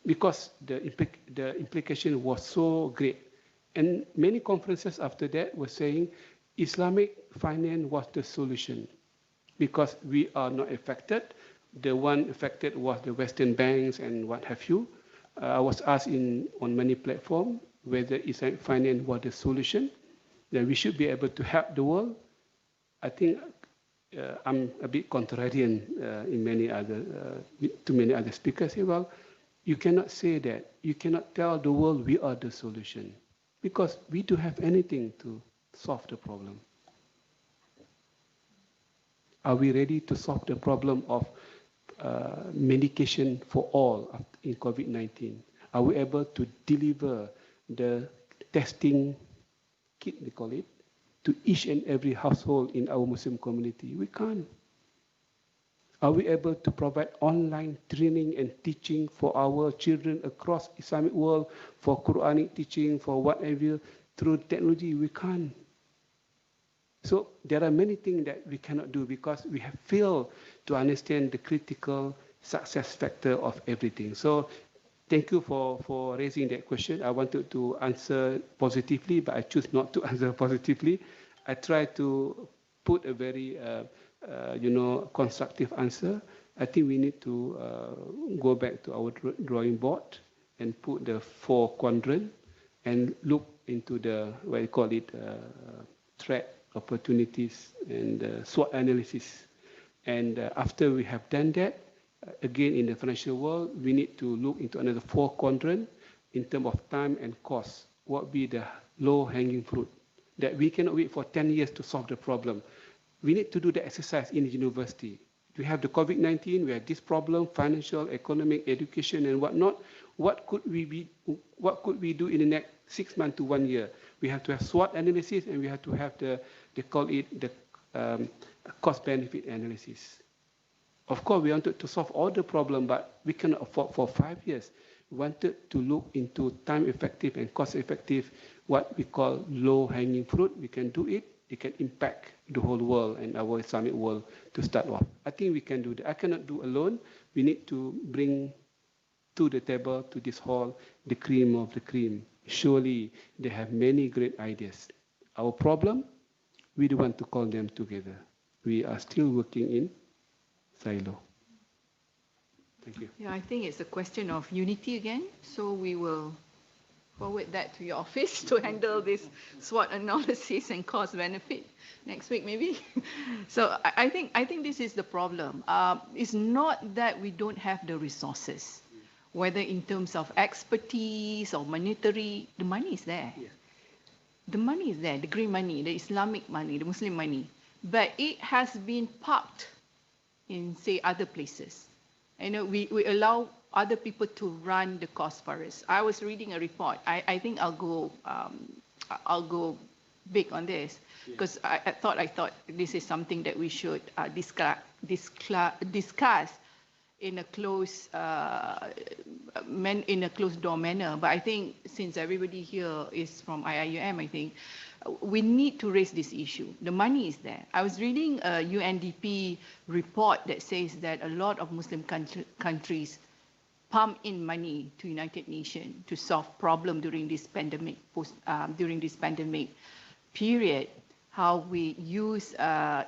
because the implication was so great. And many conferences after that were saying Islamic finance was the solution because we are not affected. The one affected was the Western banks and what have you. I was asked on many platforms whether Islamic finance was the solution, that we should be able to help the world. I think I'm a bit contrarian in many other, to many other speakers. Say, well, you cannot say that. You cannot tell the world we are the solution because we don't have anything to solve the problem. Are we ready to solve the problem of medication for all in COVID-19? Are we able to deliver the testing kit, they call it, to each and every household in our Muslim community? We can't. Are we able to provide online training and teaching for our children across Islamic world, for Quranic teaching, for whatever, through technology? We can't. So there are many things that we cannot do because we have failed to understand the critical success factor of everything. So thank you for raising that question. I wanted to answer positively, but I choose not to answer positively. I try to put a very constructive answer. I think we need to go back to our drawing board and put the 4 quadrants and look into the, what you call it, threat, opportunities, and SWOT analysis. And after we have done that, again, in the financial world, we need to look into another 4 quadrants in terms of time and cost. What would be the low-hanging fruit? That we cannot wait for 10 years to solve the problem. We need to do the exercise in the university. We have the COVID-19, we have this problem, financial, economic, education, and whatnot. What could we do in the next 6 months to 1 year? We have to have SWOT analysis, and we have to have they call it the cost-benefit analysis. Of course, we wanted to solve all the problem, but we cannot afford for 5 years. We wanted to look into time-effective and cost-effective, what we call low-hanging fruit. We can do it. It can impact the whole world and our Islamic world to start off. I think we can do that. I cannot do alone. We need to bring to the table, to this hall, the cream of the cream. Surely they have many great ideas. Our problem, we don't want to call them together. We are still working in silo. Thank you. Yeah, I think it's a question of unity again. So we will forward that to your office to handle this SWOT analysis and cost benefit next week, maybe. So I think this is the problem. It's not that we don't have the resources, whether in terms of expertise or monetary. The money is there. Yeah. The money is there, the green money, the Islamic money, the Muslim money. But it has been parked in, say, other places. We allow other people to run the cause for us. I was reading a report. I think I'll go big on this because I thought this is something that we should discuss in a closed door manner. But I think since everybody here is from IIUM, I think we need to raise this issue. The money is there. I was reading a UNDP report that says that a lot of Muslim countries pump in money to United Nations to solve problem during this pandemic period. How we use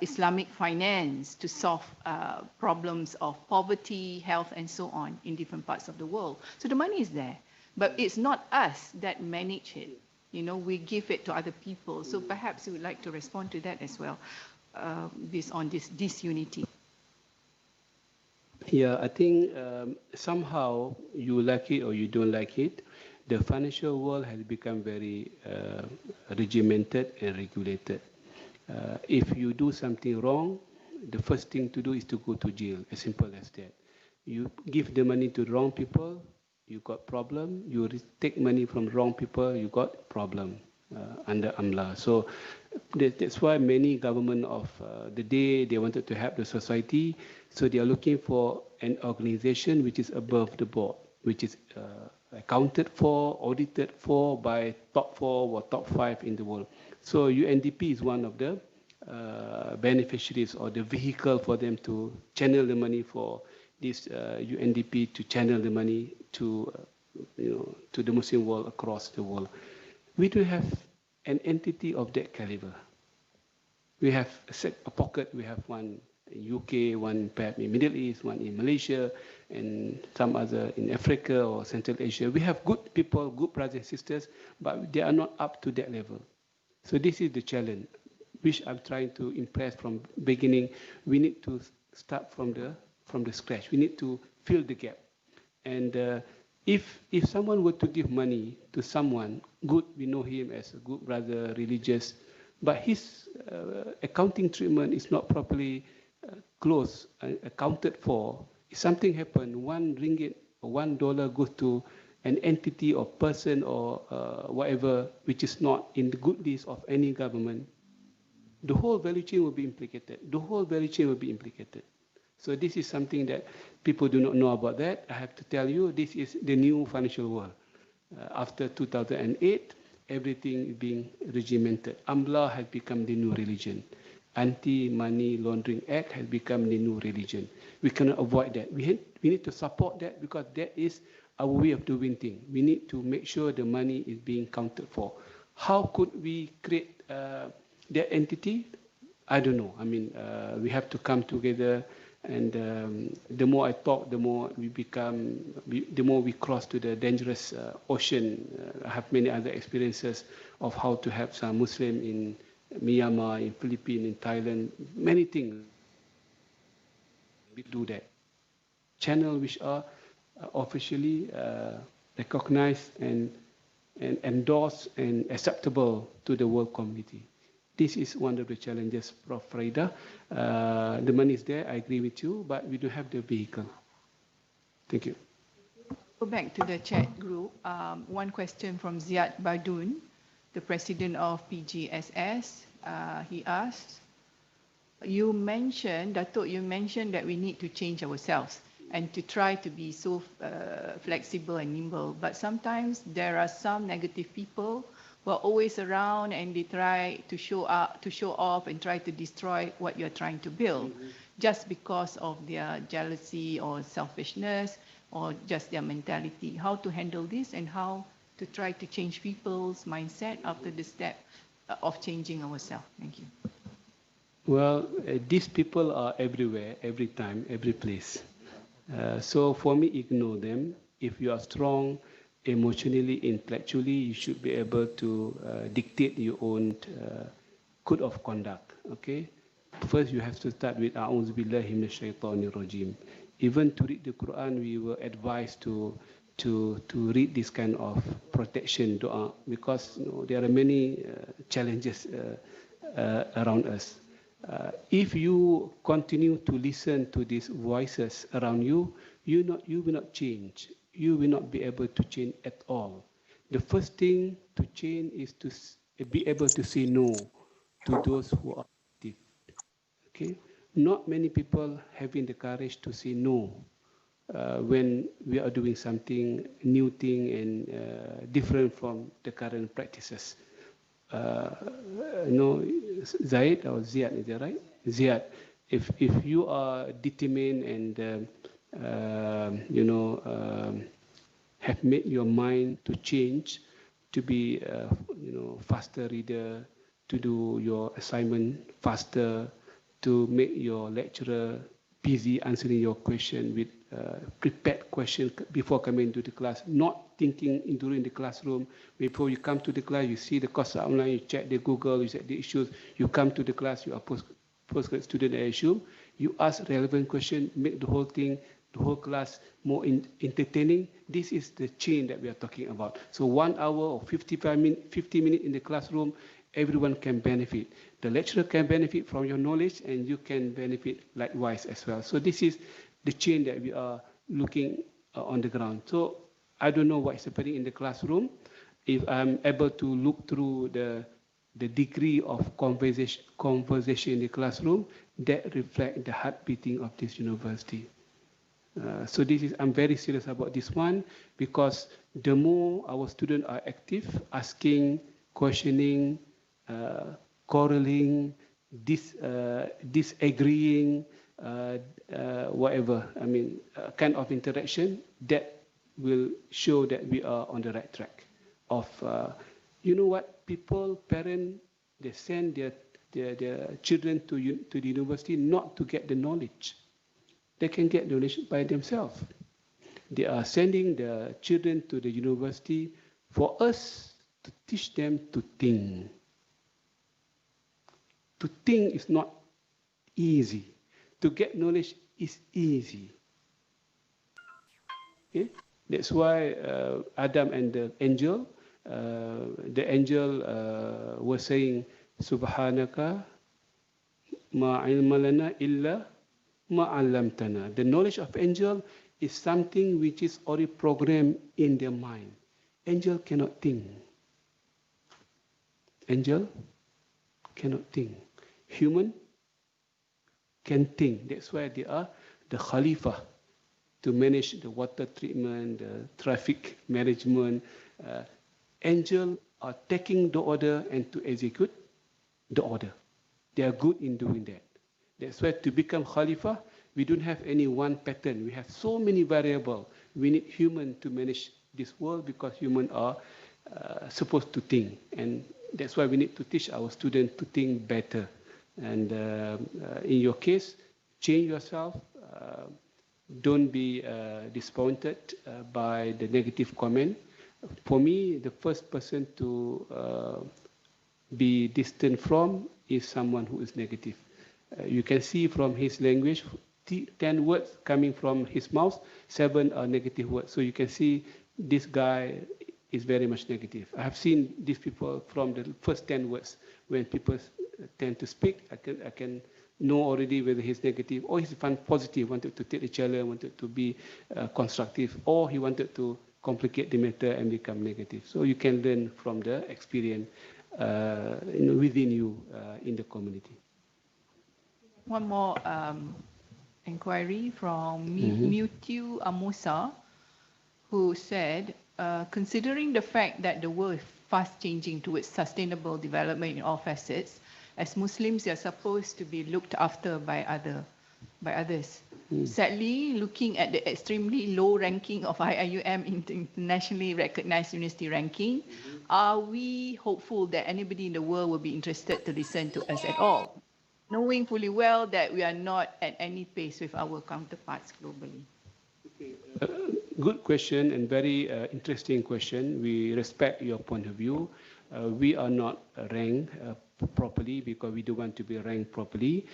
Islamic finance to solve problems of poverty, health, and so on in different parts of the world. So the money is there, but it's not us that manage it. You know, we give it to other people. So perhaps you would like to respond to that as well, based on this disunity. Yeah, I think somehow you like it or you don't like it, the financial world has become very regimented and regulated. If you do something wrong, the first thing to do is to go to jail, as simple as that. You give the money to the wrong people, you got problem. You take money from wrong people, you got problem under UMLA. So that's why many government of the day, they wanted to help the society. So they are looking for an organization which is above the board, which is accounted for, audited for by top 4 or top 5 in the world. So UNDP is one of the beneficiaries or the vehicle for them to channel the money for this UNDP to channel the money to to the Muslim world across the world. We do have an entity of that caliber. We have a pocket. We have one in UK, one perhaps in Middle East, one in Malaysia, and some other in Africa or Central Asia. We have good people, good brothers and sisters, but they are not up to that level. So this is the challenge, which I'm trying to impress from beginning. We need to start from the scratch. We need to fill the gap. And if someone were to give money to someone good, we know him as a good brother, religious, but his accounting treatment is not properly closed, accounted for. If something happened, RM1 or $1 goes to an entity or person or whatever, which is not in the good list of any government, the whole value chain will be implicated. The whole value chain will be implicated. So this is something that people do not know about that. I have to tell you, this is the new financial world. After 2008, everything is being regimented. UMLA has become the new religion. Anti-Money Laundering Act has become the new religion. We cannot avoid that. We need to support that because that is our way of doing things. We need to make sure the money is being counted for. How could we create that entity? I don't know. I mean, we have to come together. And the more I talk, the more the more we cross to the dangerous ocean. I have many other experiences of how to help some Muslim in Myanmar, in Philippines, in Thailand, many things. We do that. Channel which are officially recognized and endorsed and acceptable to the world community. This is one of the challenges, Prof. Faridah. The money is there, I agree with you, but we don't have the vehicle. Thank you. Go back to the chat group. One question from Ziad Badoun, the president of PGSS. He asked, Datuk, you mentioned that we need to change ourselves and to try to be so flexible and nimble. But sometimes there are some negative people who are always around and they try to show off and try to destroy what you're trying to build, just because of their jealousy or selfishness or just their mentality. How to handle this and how to try to change people's mindset after the step of changing ourselves. Thank you. Well, these people are everywhere, every time, every place. So for me, ignore them. If you are strong, emotionally, intellectually, you should be able to dictate your own code of conduct. Okay. First, you have to start with A'udhu Billahi Minash Shaitanir Rajim. Even to read the Quran, we were advised to read this kind of protection dua because there are many challenges around us. If you continue to listen to these voices around you, you will not change. You will not be able to change at all. The first thing to change is to be able to say no to those who are active. Okay, not many people having the courage to say no when we are doing something new thing and different from the current practices. No, Zaid or Ziad, is that right? Ziad, if you are determined and have made your mind to change, to be faster reader, to do your assignment faster, to make your lecturer busy answering your question with prepared question before coming to the class, not thinking during the classroom. Before you come to the class, you see the course online, you check the Google, you check the issues, you come to the class, you are postgrad student at IIUM, you ask relevant question, make the whole thing, the whole class more entertaining. This is the change that we are talking about. So 1 hour or 50 minutes in the classroom, everyone can benefit. The lecturer can benefit from your knowledge and you can benefit likewise as well. So this is the change that we are looking on the ground. So I don't know what is happening in the classroom. If I'm able to look through the degree of conversation in the classroom, that reflect the heart beating of this university. So I'm very serious about this one, because the more our students are active, asking, questioning, quarreling, disagreeing, whatever, kind of interaction, that will show that we are on the right track of, you know what, parents, they send their children to the university not to get the knowledge. They can get knowledge by themselves. They are sending the children to the university for us to teach them to think. To think is not easy. To get knowledge is easy. Okay? That's why Adam and the angel was saying, Subhanaka ma ilma lana illa ma 'allamtana. The knowledge of angel is something which is already programmed in their mind. Angel cannot think. Angel cannot think. Human can think. That's why they are the Khalifa to manage the water treatment, the traffic management. Angels are taking the order and to execute the order. They are good in doing that. That's why to become Khalifa, we don't have any one pattern. We have so many variables. We need human to manage this world, because humans are supposed to think. And that's why we need to teach our students to think better. And in your case, change yourself. Don't be disappointed by the negative comment. For me, the first person to be distant from is someone who is negative. You can see from his language, 10 words coming from his mouth, 7 are negative words. So you can see this guy is very much negative. I have seen these people from the first 10 words. When people tend to speak, I can know already whether he's negative or he's positive, wanted to take the challenge, wanted to be constructive, or he wanted to complicate the matter and become negative. So you can learn from the experience within you in the community. One more inquiry from Mutiu Amosa, who said, considering the fact that the world is fast changing towards sustainable development in all facets, as Muslims, they are supposed to be looked after by others. Sadly, looking at the extremely low ranking of IIUM internationally recognized university ranking, are we hopeful that anybody in the world will be interested to listen to us at all, knowing fully well that we are not at any pace with our counterparts globally? Good question and very interesting question. We respect your point of view. We are not ranked properly because we don't want to be ranked properly.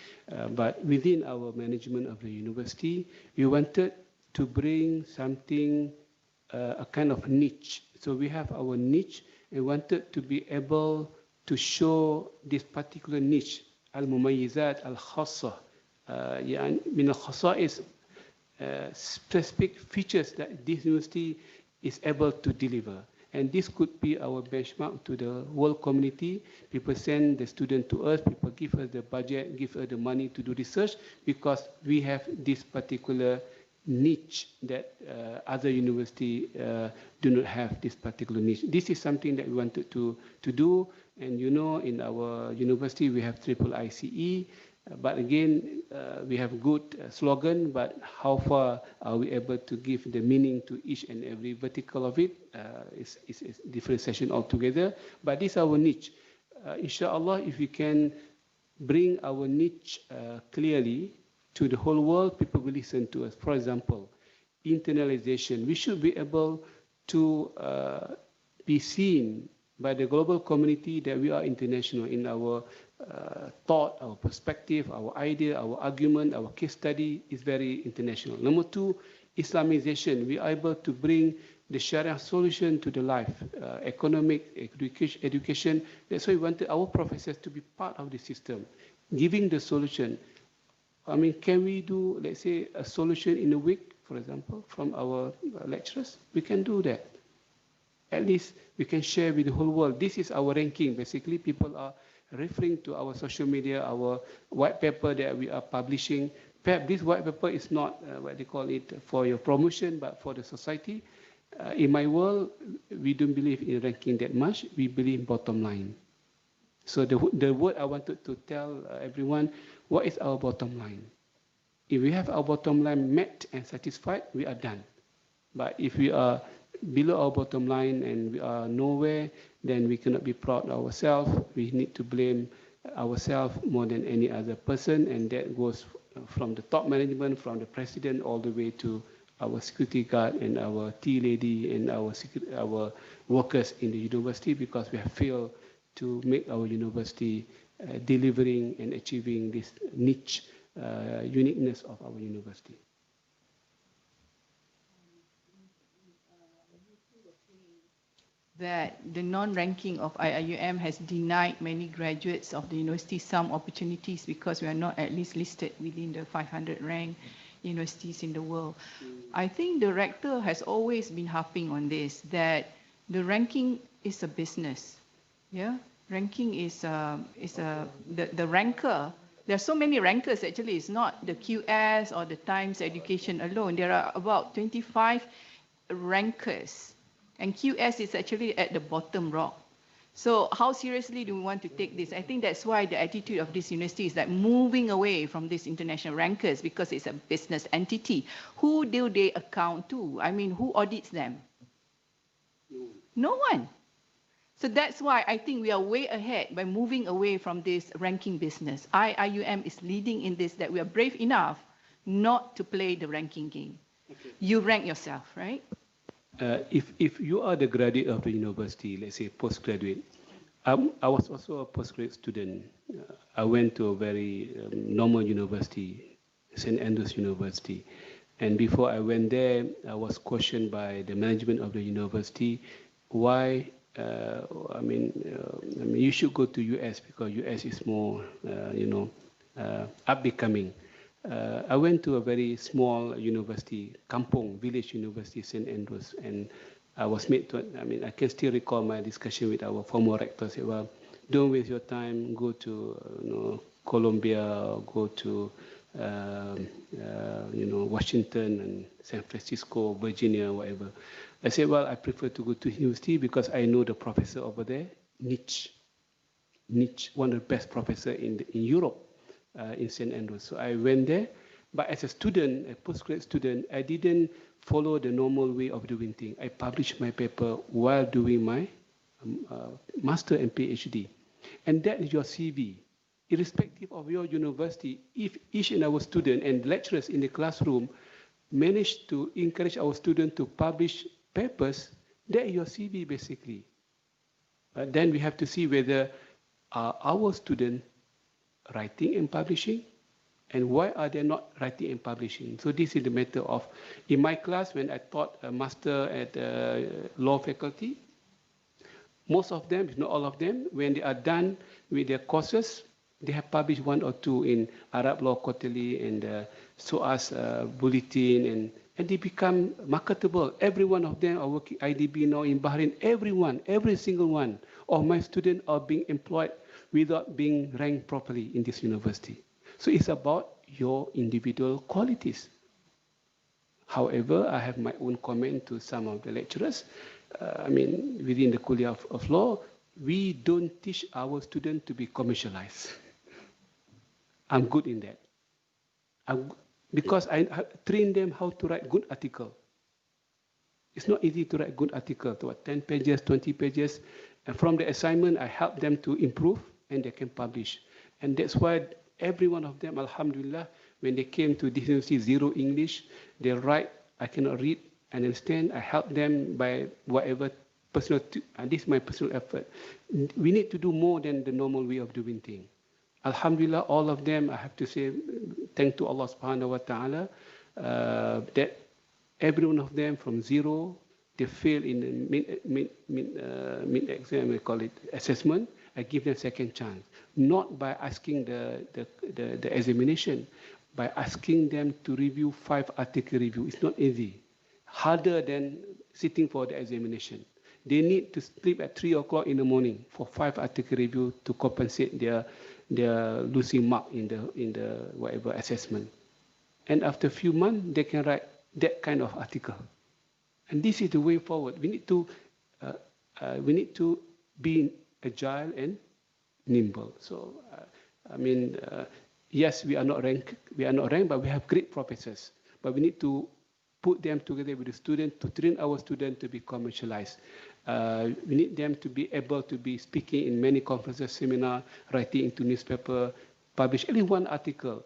But within our management of the university, we wanted to bring something, a kind of niche. So we have our niche and wanted to be able to show this particular niche المميزات الخاصة يعني من الخصائص specific features that this university is able to deliver. And this could be our benchmark to the world community. People send the student to us, people give us the budget, give us the money to do research because we have this particular niche that other universities do not have this particular niche. This is something that we wanted to do. And you know, in our university, we have IIICE. But again, we have good slogan, but how far are we able to give the meaning to each and every vertical of it is different session altogether. But this is our niche. Inshallah, if we can bring our niche clearly to the whole world, people will listen to us. For example, internalization. We should be able to be seen by the global community that we are international in our thought, our perspective, our idea, our argument, our case study is very international. Number two, Islamization. We are able to bring the Sharia solution to the life, economic, education. That's why we wanted our professors to be part of the system, giving the solution. I mean, can we do, let's say, a solution in a week, for example, from our lecturers? We can do that. At least we can share with the whole world. This is our ranking. Basically, people are referring to our social media, our white paper that we are publishing. Perhaps this white paper is not what they call it for your promotion, but for the society. In my world, we don't believe in ranking that much. We believe bottom line. So the word I wanted to tell everyone, what is our bottom line? If we have our bottom line met and satisfied, we are done. But if we are below our bottom line and we are nowhere, then we cannot be proud of ourselves. We need to blame ourselves more than any other person, and that goes from the top management, from the president, all the way to our security guard and our tea lady and our workers in the university, because we have failed to make our university delivering and achieving this niche uniqueness of our university. That the non-ranking of IIUM has denied many graduates of the university some opportunities because we are not at least listed within the 500 ranked universities in the world. I think the rector has always been harping on this, that the ranking is a business. Yeah, ranking is the ranker. There are so many rankers actually. It's not the QS or the Times Education alone. There are about 25 rankers. And QS is actually at the bottom rock. So how seriously do we want to take this? I think that's why the attitude of this university is that moving away from these international rankers, because it's a business entity. Who do they account to? I mean, who audits them? No one. So that's why I think we are way ahead by moving away from this ranking business. IIUM is leading in this, that we are brave enough not to play the ranking game. Okay. You rank yourself, right? If you are the graduate of the university, let's say postgraduate, I was also a postgraduate student. I went to a very normal university, St. Andrews University. And before I went there, I was questioned by the management of the university why, I mean, you should go to US because US is more, up-becoming. I went to a very small university, Kampong Village University, St. Andrews, and I was made to, I mean, I can still recall my discussion with our former rector, said, well, don't waste your time, go to Columbia, go to Washington and San Francisco, Virginia, whatever. I said, well, I prefer to go to university because I know the professor over there, Nietzsche, one of the best professors in Europe. In St. Andrews. So I went there, but as a student, a postgraduate student, I didn't follow the normal way of doing things. I published my paper while doing my master and PhD. And that is your CV. Irrespective of your university, if each and our student and lecturers in the classroom manage to encourage our students to publish papers, that is your CV basically. But then we have to see whether our students writing and publishing, and why are they not writing and publishing? So this is the matter of, in my class, when I taught a master at law faculty, most of them, if not all of them, when they are done with their courses, They have published 1 or 2 in Arab Law Quarterly and SOAS Bulletin, and they become marketable. Every one of them are working IDB now in Bahrain. Everyone, every single one of my students are being employed without being ranked properly in this university. So it's about your individual qualities. However, I have my own comment to some of the lecturers. Within the Kuliah of Law, we don't teach our students to be commercialized. I'm good in that. Because I train them how to write good article. It's not easy to write good article, to 10 pages, 20 pages. And from the assignment, I help them to improve and they can publish. And that's why every one of them, alhamdulillah, when they came to this university, zero English, they write, I cannot read and understand. I help them by whatever personal, and this is my personal effort. We need to do more than the normal way of doing things. Alhamdulillah, all of them, I have to say, thank to Allah subhanahu wa ta'ala, that every one of them from zero, they fail in the mid-exam, we call it assessment. I give them second chance, not by asking the examination, by asking them to review 5 article review. It's not easy, harder than sitting for the examination. They need to sleep at 3 o'clock in the morning for 5 article review to compensate their losing mark in the whatever assessment. And after a few months, they can write that kind of article. And this is the way forward. We need to be agile and nimble. So, yes, we are not ranked, but we have great professors. But we need to put them together with the students to train our students to be commercialized. We need them to be able to be speaking in many conferences, seminars, writing into newspaper, publish at least 1 article.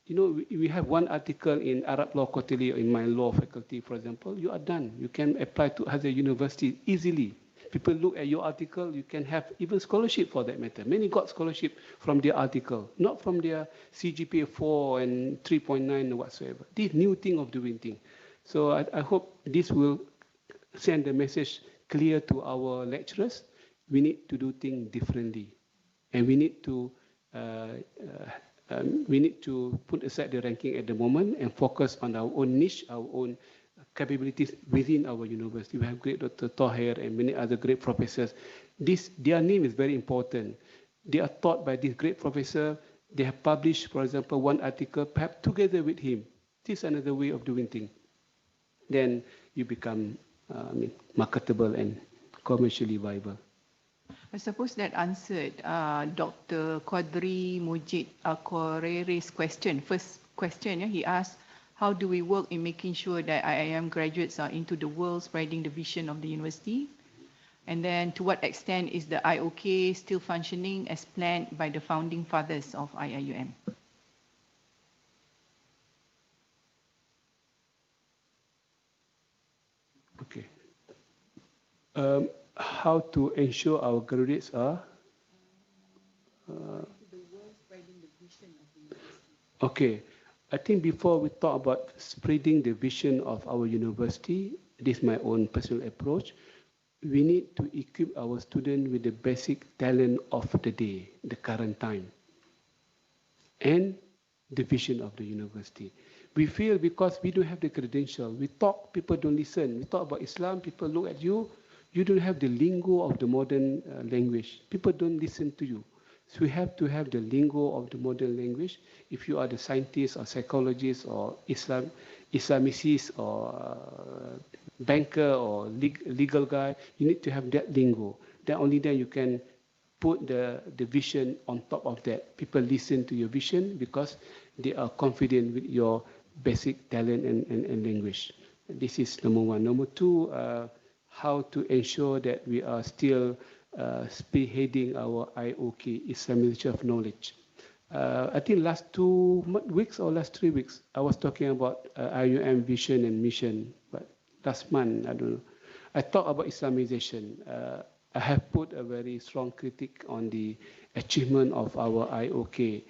You know, we have 1 article in Arab Law Quarterly in my law faculty, for example. You are done. You can apply to other universities easily. People look at your article, you can have even scholarship for that matter. Many got scholarship from their article, not from their CGPA 4 and 3.9 or whatsoever. This new thing of doing things. So I hope this will send the message clear to our lecturers. We need to do things differently. And we need to put aside the ranking at the moment and focus on our own niche, our own capabilities within our university. We have great Dr. Tahir and many other great professors. Their name is very important. They are taught by this great professor. They have published, for example, 1 article, perhaps together with him. This is another way of doing things. Then you become marketable and commercially viable. I suppose that answered Dr. Quadri Mujid Korere's question. First question, he asked, how do we work in making sure that IIM graduates are into the world, spreading the vision of the university? And then to what extent is the IOK still functioning as planned by the founding fathers of IIUM? Okay. How to ensure our graduates are? The world spreading the vision of the university. Okay. I think before we talk about spreading the vision of our university, this is my own personal approach, we need to equip our students with the basic talent of the day, the current time, and the vision of the university. We feel because we don't have the credential, we talk, people don't listen. We talk about Islam, people look at you, you don't have the lingo of the modern language. People don't listen to you. So we have to have the lingo of the modern language. If you are the scientist or psychologist or Islamicist or banker or legal guy, you need to have that lingo. Then only then you can put the vision on top of that. People listen to your vision because they are confident with your basic talent and language. This is number 1. Number 2, how to ensure that we are still spearheading our IOK, Islamization of Knowledge. I think last 2 weeks or last 3 weeks, I was talking about IUM vision and mission, but last month, I don't know. I talked about Islamization. I have put a very strong critique on the achievement of our IOK.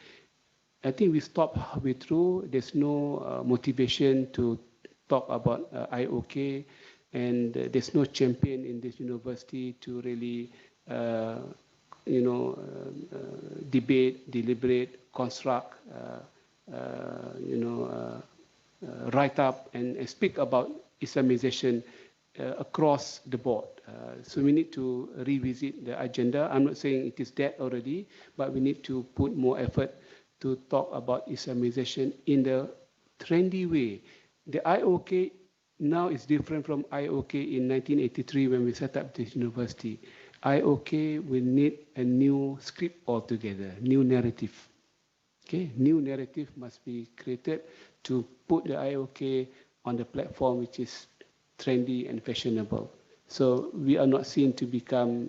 I think we stopped halfway through. There's no motivation to talk about IOK, and there's no champion in this university to really debate, deliberate, construct, write up and speak about Islamization across the board. So we need to revisit the agenda. I'm not saying it is dead already, but we need to put more effort to talk about Islamization in the trendy way. The IOK now is different from IOK in 1983 when we set up this university. IOK will need a new script altogether, new narrative. Okay, new narrative must be created to put the IOK on the platform which is trendy and fashionable. So we are not seen to become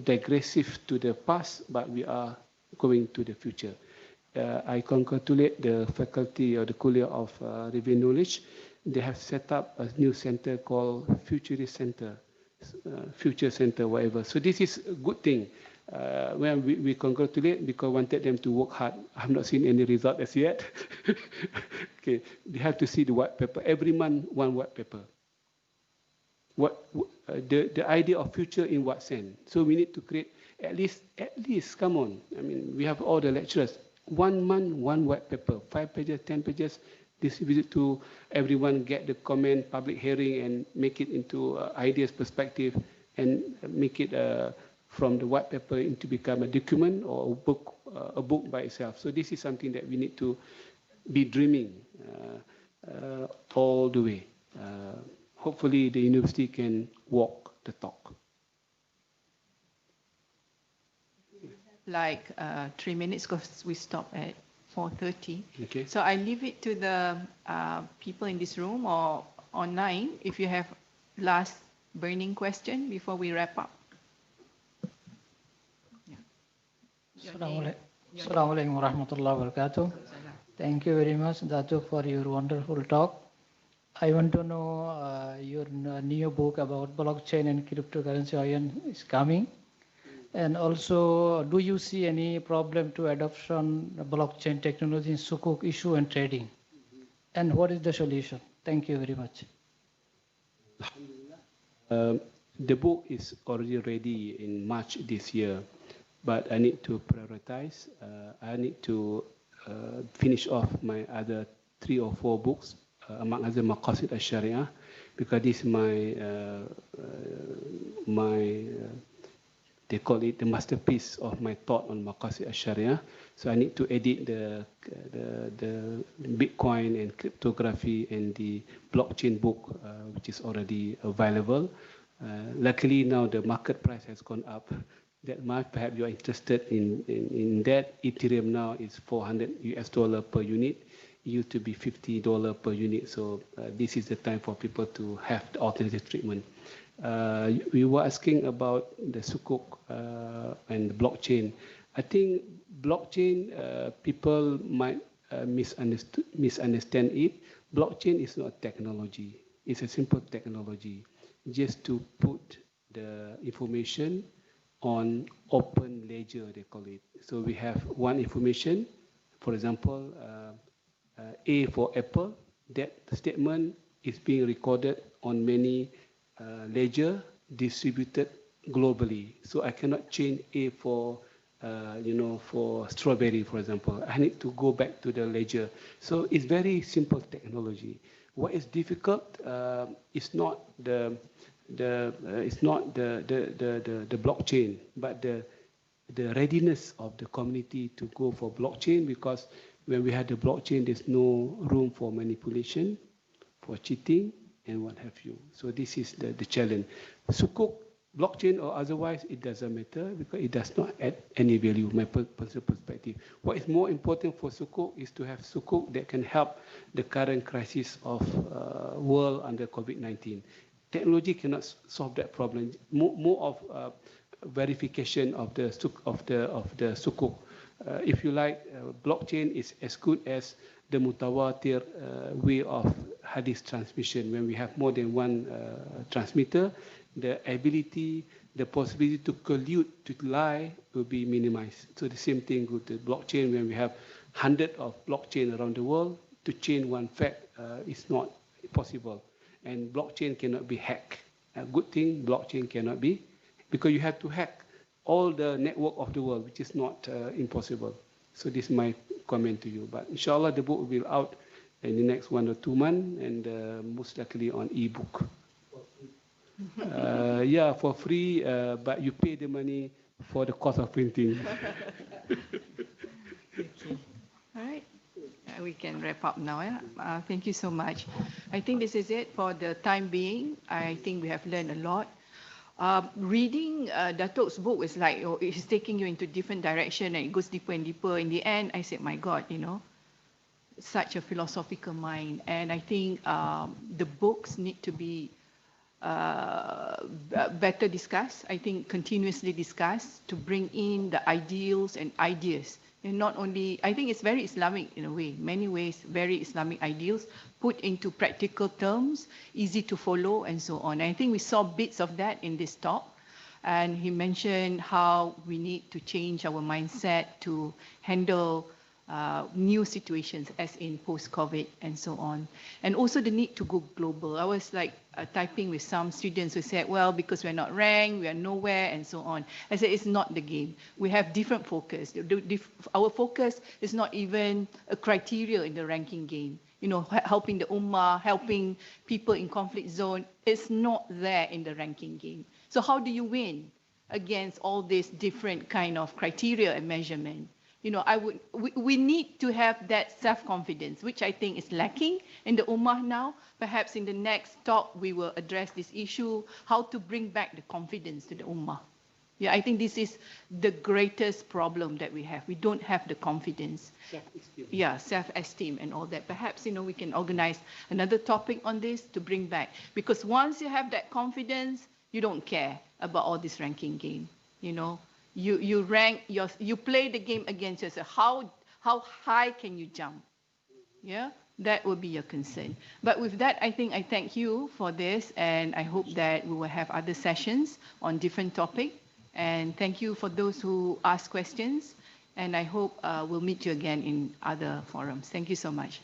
digressive to the past, but we are going to the future. I congratulate the faculty or the Kuliah of Revealed Knowledge. They have set up a new center called Futurist Center, Future Center, whatever. So this is a good thing. When we congratulate because we wanted them to work hard. I have not seen any result as yet. Okay, they have to see the white paper. Every month, one white paper. The idea of future in what sense? So we need to create at least, come on. I mean, we have all the lecturers. 1 month, one white paper, 5 pages, 10 pages, distribute it to everyone, get the comment, public hearing, and make it into ideas perspective, and make it from the white paper into become a document or a book by itself. So this is something that we need to be dreaming all the way. Hopefully the university can walk the talk. Like 3 minutes because we stop at 4:30. Okay. So I leave it to the people in this room or online if you have last burning question before we wrap up. Assalamualaikum warahmatullahi wabarakatuh. Thank you very much, Datuk, for your wonderful talk. I want to know your new book about blockchain and cryptocurrency is coming. And also, do you see any problem to adoption of blockchain technology in sukuk issue and trading? And what is the solution? Thank you very much. The book is already ready in March this year, but I need to prioritize. I need to finish off my other 3 or 4 books, among other maqasid al-sharia, because this is they call it the masterpiece of my thought on maqasid al-sharia. So I need to edit the Bitcoin and cryptography and the blockchain book, which is already available. Luckily now the market price has gone up. That might perhaps you are interested in that. Ethereum now is $400 per unit. It used to be $50 per unit. So this is the time for people to have the alternative treatment. We were asking about the sukuk and the blockchain. I think blockchain, people might misunderstand it. Blockchain is not technology. It's a simple technology, just to put the information on open ledger, they call it. So we have one information, for example, A for Apple. That statement is being recorded on many ledger distributed globally. So I cannot change A for for strawberry, for example. I need to go back to the ledger. So it's very simple technology. What is difficult is not the blockchain, but the readiness of the community to go for blockchain, because when we had the blockchain, there's no room for manipulation, for cheating, and what have you. So this is the challenge. Sukuk, blockchain or otherwise, it doesn't matter because it does not add any value, my personal perspective. What is more important for sukuk is to have sukuk that can help the current crisis of world under COVID-19. Technology cannot solve that problem. More of verification of the sukuk. If you like, blockchain is as good as the mutawatir way of hadith transmission. When we have more than one transmitter, the ability, the possibility to collude, to lie, will be minimized. So the same thing with the blockchain. When we have hundreds of blockchain around the world, to change one fact is not possible. And blockchain cannot be hacked. A good thing, blockchain cannot be, because you have to hack all the network of the world, which is not impossible. So this is my comment to you. But inshallah, the book will be out in the next 1 or 2 months, and most likely on e-book. Yeah, for free, but you pay the money for the cost of printing. Okay. All right. We can wrap up now. Thank you so much. I think this is it for the time being. I think we have learned a lot. Reading Datuk's book is like, it's taking you into different direction and it goes deeper and deeper. In the end, I said, my God, you know, such a philosophical mind. And I think the books need to be better discussed. I think continuously discussed to bring in the ideals and ideas. And not only, I think it's very Islamic in a way, many ways, very Islamic ideals put into practical terms, easy to follow and so on. I think we saw bits of that in this talk. And he mentioned how we need to change our mindset to handle new situations as in post-COVID and so on. And also the need to go global. I was like typing with some students who said, well, because we're not ranked, we are nowhere and so on. I said, it's not the game. We have different focus. Our focus is not even a criteria in the ranking game. You know, helping the ummah, helping people in conflict zone, it's not there in the ranking game. So how do you win against all these different kind of criteria and measurement? You know, we need to have that self-confidence, which I think is lacking in the ummah now. Perhaps in the next talk, we will address this issue, how to bring back the confidence to the ummah. Yeah, I think this is the greatest problem that we have. We don't have the confidence. Self-esteem. Yeah, self-esteem and all that. Perhaps, you know, we can organize another topic on this to bring back. Because once you have that confidence, you don't care about all this ranking game, you know. You rank you play the game against yourself. How high can you jump? Yeah, that would be your concern. But with that, I think I thank you for this, and I hope that we will have other sessions on different topics. And thank you for those who asked questions. And I hope we'll meet you again in other forums. Thank you so much.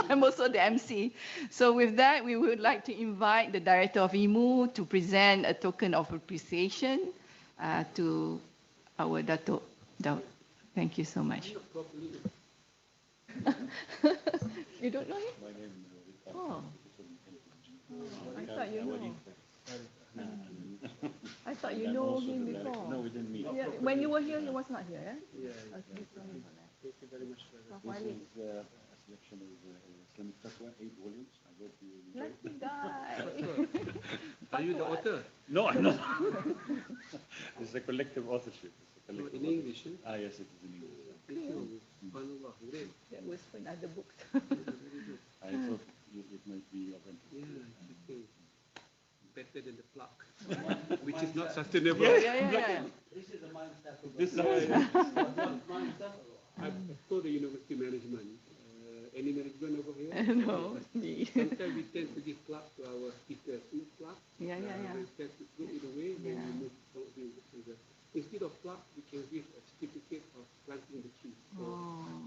I'm also the MC. So with that, we would like to invite the Director of IIMU to present a token of appreciation to our Datuk, Daud. Thank you so much. You don't know him? Oh. I thought you know. I thought you know him before. No, we didn't meet. Yeah, when you were here, he was not here, eh? Yeah. Okay, sorry for that. Thank you very much for that. This is a selection of Islamic Fatwa, 8 volumes. I hope you enjoy it. Lucky guy. Are you the author? No, I'm not. It's a collective authorship. It's a collective In English? Ah, yes, it is in English. Thank you. Subhanallah, great. That was for another book. I thought it might be of interest. Yeah, it's okay. Better than the plug, which is not sustainable. Yeah. This is a mind stuff. This is I've told the university management. Any management over here? No, me. Sometimes we tend to give plug to our speakers. No plug. Yeah. We tend to go in a way when Yeah. we move from the instead of plug, we can give a certificate of planting the tree. So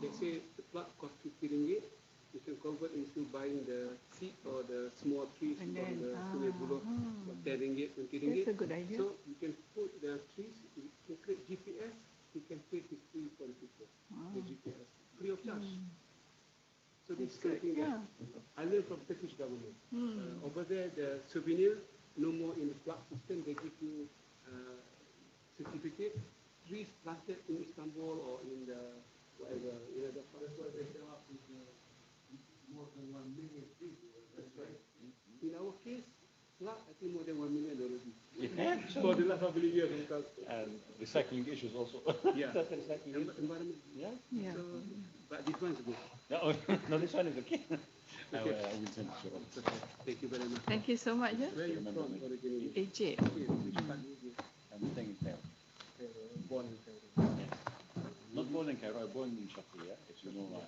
let's say the plug costs 50 ringgit. You can convert into buying the seed or the small trees And from then, the Sungai Buloh for 10 ringgit, 20 ringgit. That's a good idea. So you can put the trees, you can create GPS, you can create history for the people. The GPS, free of charge. So this is something that I learned from Turkish government. Over there, the souvenir, no more in the plug system, they give you certificate, trees planted in Istanbul or in the whatever, the forest where they come up with more than 1 million trees. That's right. In our case, plug, I think more than 1 million already. Yeah. For the last couple of years. And recycling issues also. Yeah. That's a recycling issue. Environment. Yeah. Yeah. So, but this one's good. No, this one is okay. I Okay. will send it to you. It's okay. Thank you very much. Thank you so much. Where are you from originally? Egypt. Which part is it? I'm staying in Cairo. Born in Cairo. Not born in Cairo, I born in Shafia, as you know.